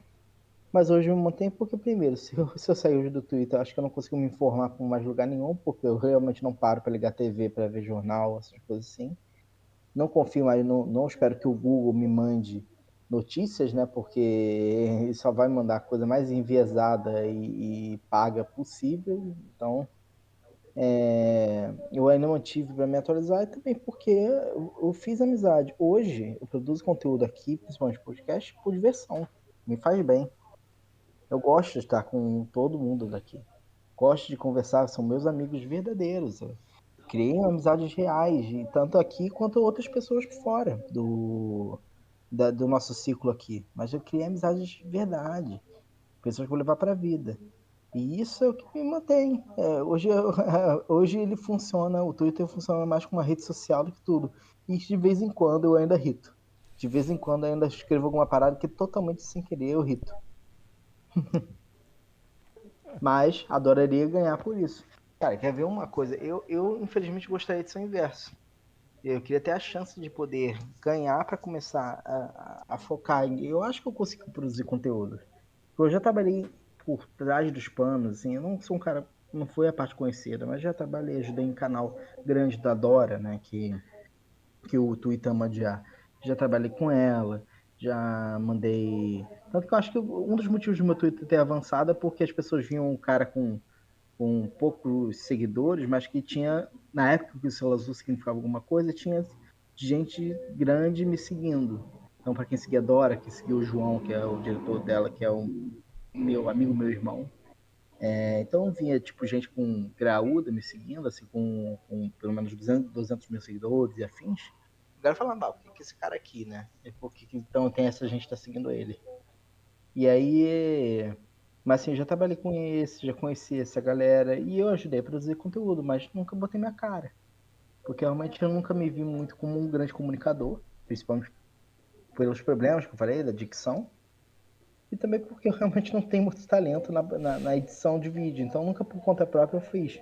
Mas hoje eu me mantenho porque, primeiro, se eu sair hoje do Twitter, eu acho que eu não consigo me informar por mais lugar nenhum, porque eu realmente não paro para ligar TV, para ver jornal, essas coisas assim. Não confio mais, não espero que o Google me mande notícias, né? Porque ele só vai mandar a coisa mais enviesada e paga possível. Então, eu ainda mantive para me atualizar e também porque eu fiz amizade. Hoje, eu produzo conteúdo aqui, principalmente podcast, por diversão. Me faz bem. Eu gosto de estar com todo mundo daqui. Gosto de conversar, são meus amigos verdadeiros. Eu criei amizades reais, tanto aqui quanto outras pessoas fora do nosso ciclo aqui. Mas eu criei amizades de verdade, pessoas que eu vou levar para a vida. E isso é o que me mantém. Hoje ele funciona, o Twitter funciona mais como uma rede social do que tudo. E de vez em quando eu ainda rito. De vez em quando eu ainda escrevo alguma parada que totalmente sem querer eu rito. Mas adoraria ganhar por isso. Cara, quer ver uma coisa? Eu infelizmente gostaria de ser o inverso. Eu queria ter a chance de poder ganhar para começar a focar em. Eu acho que eu consigo produzir conteúdo. Eu já trabalhei por trás dos panos, assim. Eu não sou um cara. Não foi a parte conhecida, mas já trabalhei, ajudei em canal grande da Dora, né? Que o Tuitama já trabalhei com ela, já mandei. Tanto que eu acho que um dos motivos do meu Twitter ter avançado é porque as pessoas viam um cara com poucos seguidores, mas que tinha, na época que o selo azul significava alguma coisa, tinha gente grande me seguindo. Então, para quem seguia a Dora, que seguia o João, que é o diretor dela, que é o meu amigo, meu irmão. Então, vinha, tipo, gente com graúda me seguindo, assim, com pelo menos 200 mil seguidores e afins. O cara falando, o que é esse cara aqui, né? E por que então tem essa gente que tá seguindo ele? E aí, mas assim, eu já trabalhei com esse, já conheci essa galera e eu ajudei a produzir conteúdo, mas nunca botei minha cara. Porque realmente eu nunca me vi muito como um grande comunicador, principalmente pelos problemas que eu falei, da dicção, e também porque eu realmente não tenho muito talento na edição de vídeo, então nunca por conta própria eu fiz.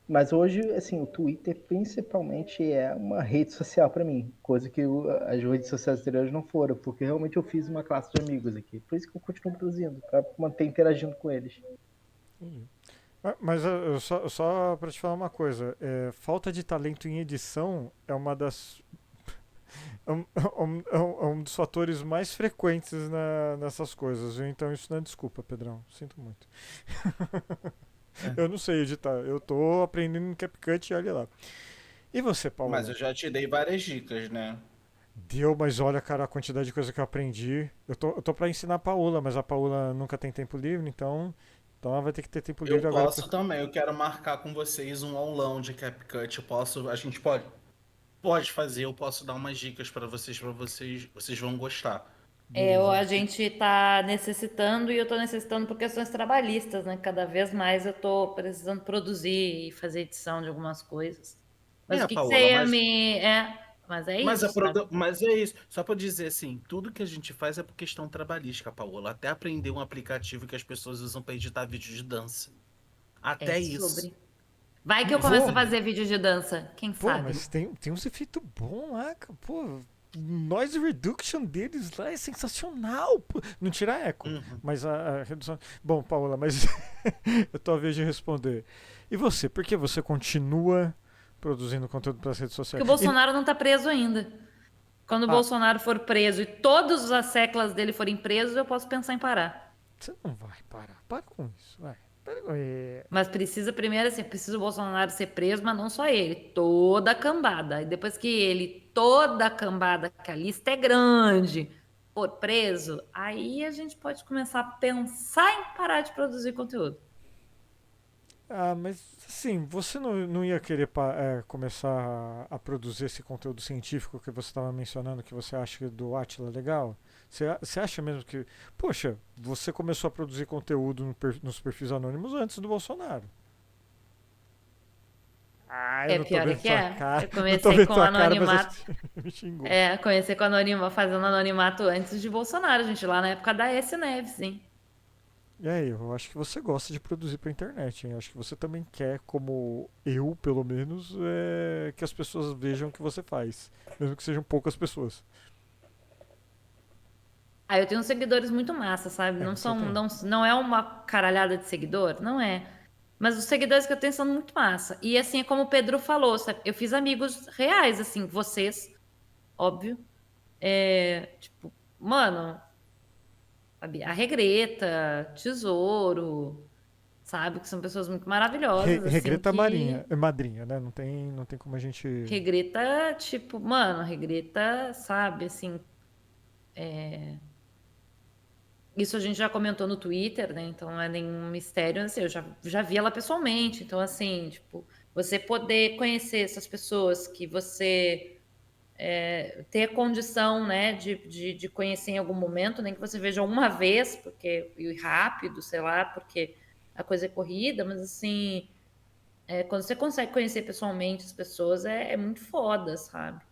Mas hoje, assim, o Twitter principalmente é uma rede social para mim, coisa que as redes sociais anteriores não foram, porque realmente eu fiz uma classe de amigos aqui. Por isso que eu continuo produzindo, para manter interagindo com eles. Mas só para te falar uma coisa, falta de talento em edição é uma das é um dos fatores mais frequentes nessas coisas, viu? Então isso não é desculpa, Pedrão. Sinto muito. Eu não sei editar. Eu tô aprendendo em CapCut e olha lá. E você, Mas Paula? eu já te dei várias dicas, né? Deu, mas olha, cara, a quantidade de coisa que eu aprendi. Eu tô pra ensinar a Paula, mas a Paula nunca tem tempo livre, então ela vai ter que ter tempo livre Eu agora. posso também, eu quero marcar com vocês um aulão de CapCut. A gente pode fazer, eu posso dar umas dicas vocês vão gostar. Beleza. A gente está necessitando e eu estou necessitando por questões trabalhistas, né? Cada vez mais eu estou precisando produzir e fazer edição de algumas coisas. Mas o que que você Paola, ia me. Mas é isso, sabe? mas é isso. Só para dizer assim, tudo que a gente faz é por questão trabalhística, Paola. Até aprender um aplicativo que as pessoas usam para editar vídeo de dança. É Até isso. sobre. Vai que eu começo a Pô, fazer vídeo de dança, quem pô, sabe? mas tem uns efeitos bons lá, cara. Pô, noise reduction deles lá é sensacional. Pô. Não tira eco, Uhum. mas a redução. Bom, Paula, mas eu tô a vez de responder. E você, por que você continua produzindo conteúdo para as redes Porque sociais? o Bolsonaro não tá preso ainda. Quando o Ah, Bolsonaro for preso e todos as seclas dele forem presos, eu posso pensar em parar. você não vai parar. Para com isso, vai. É, Mas precisa primeiro, assim, precisa o Bolsonaro ser preso, mas não só ele, toda a cambada. E depois que ele, toda a cambada, que a lista é grande, for preso, aí a gente pode começar a pensar em parar de produzir conteúdo. mas assim, você não ia querer começar a produzir esse conteúdo científico que você estava mencionando, que você acha do Atila legal? Você acha mesmo que. Poxa, você começou a produzir conteúdo nos perfis anônimos antes do Bolsonaro. Ah, eu É não tô pior vendo que tua é. cara. Eu Não tô comecei vendo com tua cara, mas anonimato. você me xingou. Comecei com fazendo anonimato antes de Bolsonaro, gente, lá na época da S Neves, hein? E aí, eu acho que você gosta de produzir pra internet, hein? Acho que você também quer, como eu, pelo menos, que as pessoas vejam o que você faz. Mesmo que sejam poucas pessoas. Ah, eu tenho uns seguidores muito massa, sabe? É, você tem. Não é uma caralhada de seguidor, não é. Mas os seguidores que eu tenho são muito massa. E assim, é como o Pedro falou, sabe? Eu fiz amigos reais, assim, vocês, óbvio. Tipo, mano, sabe? A Regreta, Tesouro, sabe? Que são pessoas muito maravilhosas, assim, Regreta Marinha, que. é madrinha, né? Não tem como a gente. Regreta, tipo, mano, Regreta, sabe, assim. Isso a gente já comentou no Twitter, né? Então não é nenhum mistério, assim, eu já vi ela pessoalmente. Então, assim, tipo, você poder conhecer essas pessoas que você ter condição, né, de conhecer em algum momento, nem que você veja uma vez, porque e rápido, sei lá, porque a coisa é corrida, mas assim, quando você consegue conhecer pessoalmente as pessoas, é muito foda, sabe?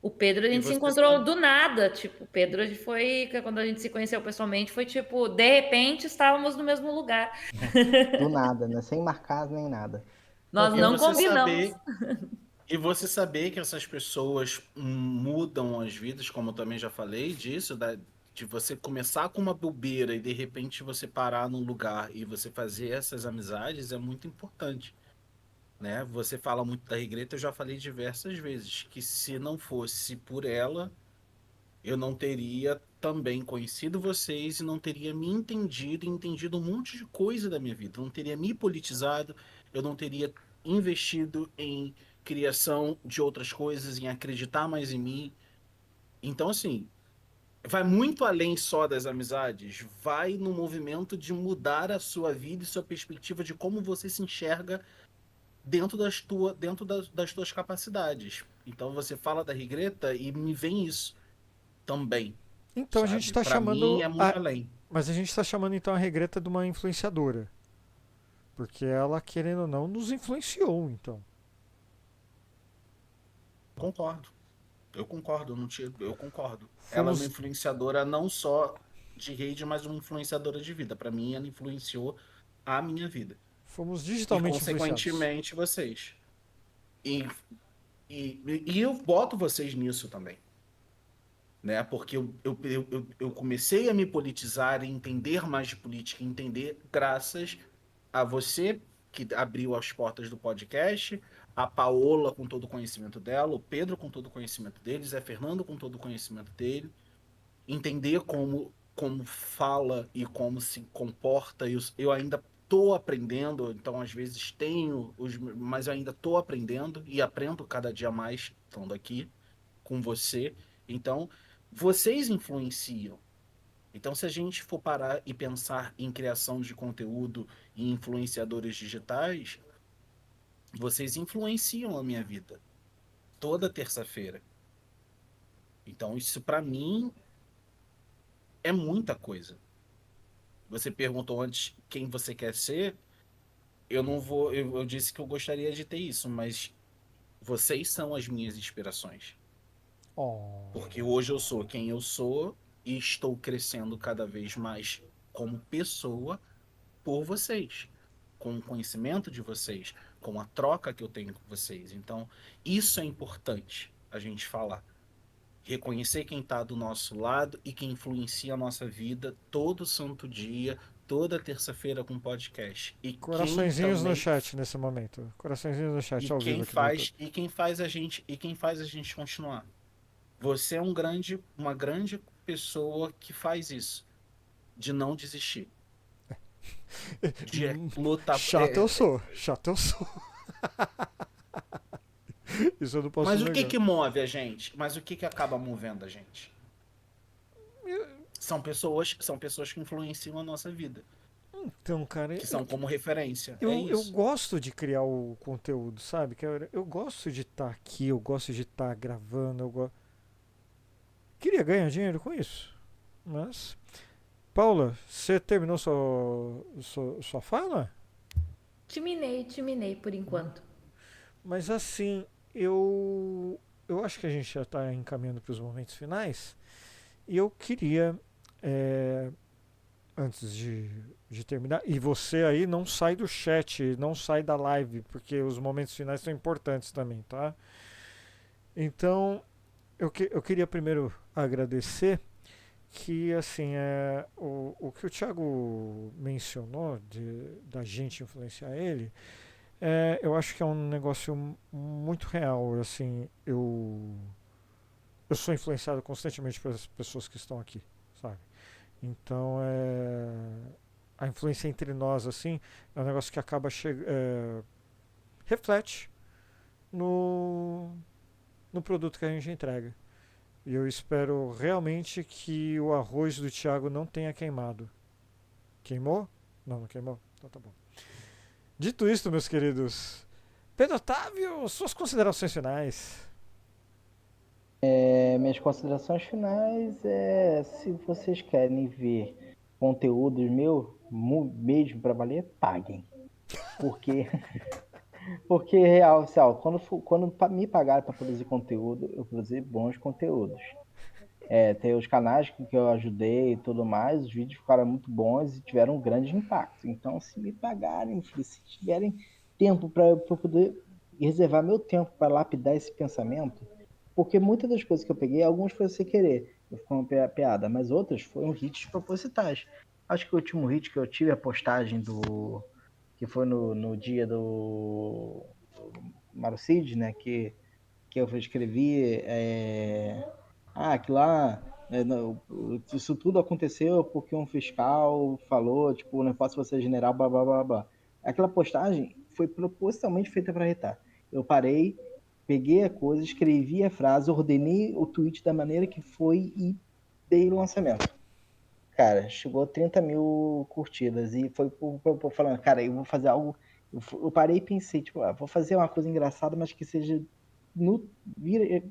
O Pedro, a E gente se você encontrou sabe. do nada. Tipo, o Pedro foi. Quando a gente se conheceu pessoalmente, foi tipo, de repente estávamos no mesmo lugar. Do nada, né? Sem marcar nem nada. Nós E não você combinamos. saber. E você saber que essas pessoas mudam as vidas, como eu também já falei disso, de você começar com uma bobeira e de repente você parar num lugar e você fazer essas amizades é muito importante, né? Você fala muito da Regreta, eu já falei diversas vezes que se não fosse por ela, eu não teria também conhecido vocês e não teria me entendido e entendido um monte de coisa da minha vida. Não teria me politizado, eu não teria investido em criação de outras coisas, em acreditar mais em mim. Então, assim, vai muito além só das amizades, vai no movimento de mudar a sua vida e sua perspectiva de como você se enxerga dentro das tuas capacidades. Então, você fala da Regreta e me vem isso também, Então a gente sabe? tá Para mim chamando. é muito além. Mas a gente tá chamando então a Regreta de uma influenciadora. Porque ela, querendo ou não, nos influenciou, então. Concordo. Eu concordo, não te, eu concordo. Ela é uma Fomos, influenciadora não só de rede, mas uma influenciadora de vida. Para mim, ela influenciou a minha vida fomos e, digitalmente influenciados. consequentemente, vocês. E, e eu boto vocês nisso também, né? Porque eu comecei a me politizar e entender mais de política, entender graças a você que abriu as portas do podcast, a Paola com todo o conhecimento dela, o Pedro com todo o conhecimento deles, Zé Fernando com todo o conhecimento dele, entender como fala e como se comporta. Eu ainda estou aprendendo, então às vezes mas eu ainda estou aprendendo e aprendo cada dia mais estando aqui com você. Então, vocês influenciam. Então, se a gente for parar e pensar em criação de conteúdo e influenciadores digitais, vocês influenciam a minha vida toda terça-feira. Então, isso para mim é muita coisa. Você perguntou antes quem você quer ser. Eu não vou, eu disse que eu gostaria de ter isso, mas vocês são as minhas inspirações. Oh. Porque hoje eu sou quem eu sou e estou crescendo cada vez mais como pessoa por vocês, com o conhecimento de vocês, com a troca que eu tenho com vocês. Então, isso é importante a gente falar. Reconhecer quem está do nosso lado e quem influencia a nossa vida todo santo dia, toda terça-feira com podcast. E quem Coraçõezinhos no também chat nesse momento. Coraçõezinhos no e chat ao vivo quem aqui no YouTube. faz e quem faz a gente continuar. Você é uma grande pessoa que faz isso, de não desistir, de lutar. Chato eu sou. Chato eu sou. Isso eu não posso Mas o que negar. que move a gente? Mas o que que acaba movendo a gente? São pessoas que influenciam a nossa vida, Então, cara, que são como referência. É eu isso. gosto de criar o conteúdo, sabe? Eu gosto de estar aqui, eu gosto de estar gravando, queria ganhar dinheiro com isso. Mas. Paula, você terminou sua fala? Terminei por enquanto. Mas assim, eu acho que a gente já está encaminhando para os momentos finais. E eu queria, antes de terminar, e você aí não sai do chat, não sai da live, porque os momentos finais são importantes também, tá? Então, eu queria primeiro agradecer que, assim, o que o Thiago mencionou da gente influenciar ele, eu acho que é um negócio muito real. Assim, eu sou influenciado constantemente pelas pessoas que estão aqui, sabe? Então, a influência entre nós, assim, é um negócio que acaba reflete no, no produto que a gente entrega. E eu espero realmente que o arroz do Thiago não tenha queimado. Queimou? Não, não queimou? Então tá bom. Dito isto, meus queridos, Pedro Otávio, suas considerações finais. Minhas considerações finais se vocês querem ver conteúdos mesmo para valer, paguem. Porque, porque real, assim, ó, quando me pagaram para produzir conteúdo, eu produzi bons conteúdos. Tem os canais que eu ajudei e tudo mais, os vídeos ficaram muito bons e tiveram um grande impacto. Então, se me pagarem, se tiverem tempo para eu poder reservar meu tempo para lapidar esse pensamento, porque muitas das coisas que eu peguei, algumas foi sem querer, eu fiquei uma piada, mas outras foram hits propositais. Acho que o último hit que eu tive, a postagem que foi no dia do Marocid, né, que eu escrevi, que lá, isso tudo aconteceu porque um fiscal falou, tipo, não posso ser general, blá, blá, blá, blá. Aquela postagem foi propositalmente feita para irritar. Eu parei, peguei a coisa, escrevi a frase, ordenei o tweet da maneira que foi e dei o lançamento. Cara, chegou a 30 mil curtidas e foi falando, cara, eu vou fazer algo. Eu parei e pensei, tipo, vou fazer uma coisa engraçada, mas que seja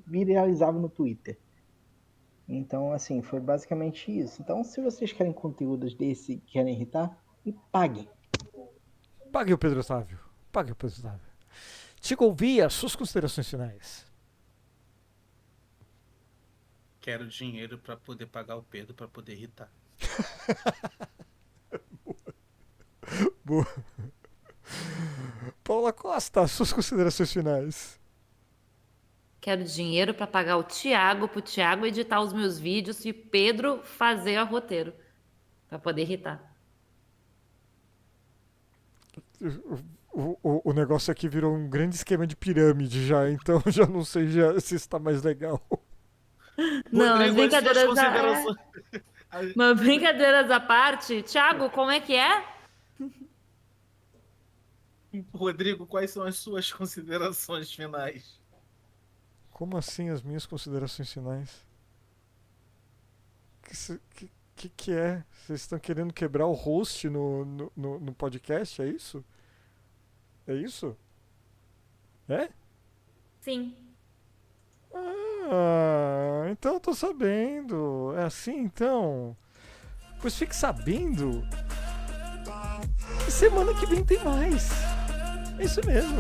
viralizável no Twitter. Então, assim, foi basicamente isso. Então, se vocês querem conteúdos desse, querem irritar, me paguem. Pague o Pedro Otávio. Pague o Pedro Otávio. Te ouvia, suas considerações finais. Quero dinheiro para poder pagar o Pedro para poder irritar. Boa. Paula Costa, suas considerações finais. Quero dinheiro para pagar o Thiago, pro Thiago editar os meus vídeos e Pedro fazer o roteiro para poder irritar. O negócio aqui virou um grande esquema de pirâmide já, então já não sei se está mais legal. Não, as Rodrigo, as suas brincadeiras considerações. Mas brincadeiras à parte, Thiago, como é que é? Rodrigo, quais são as suas considerações finais? Como assim as minhas considerações finais? Que é? Vocês estão querendo quebrar o host no podcast, é isso? É isso? É? Sim. Então eu tô sabendo. É assim então? Pois fique sabendo. E semana que vem tem mais. É isso mesmo.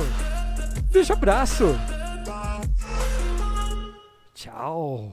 Beijo, abraço. Tchau.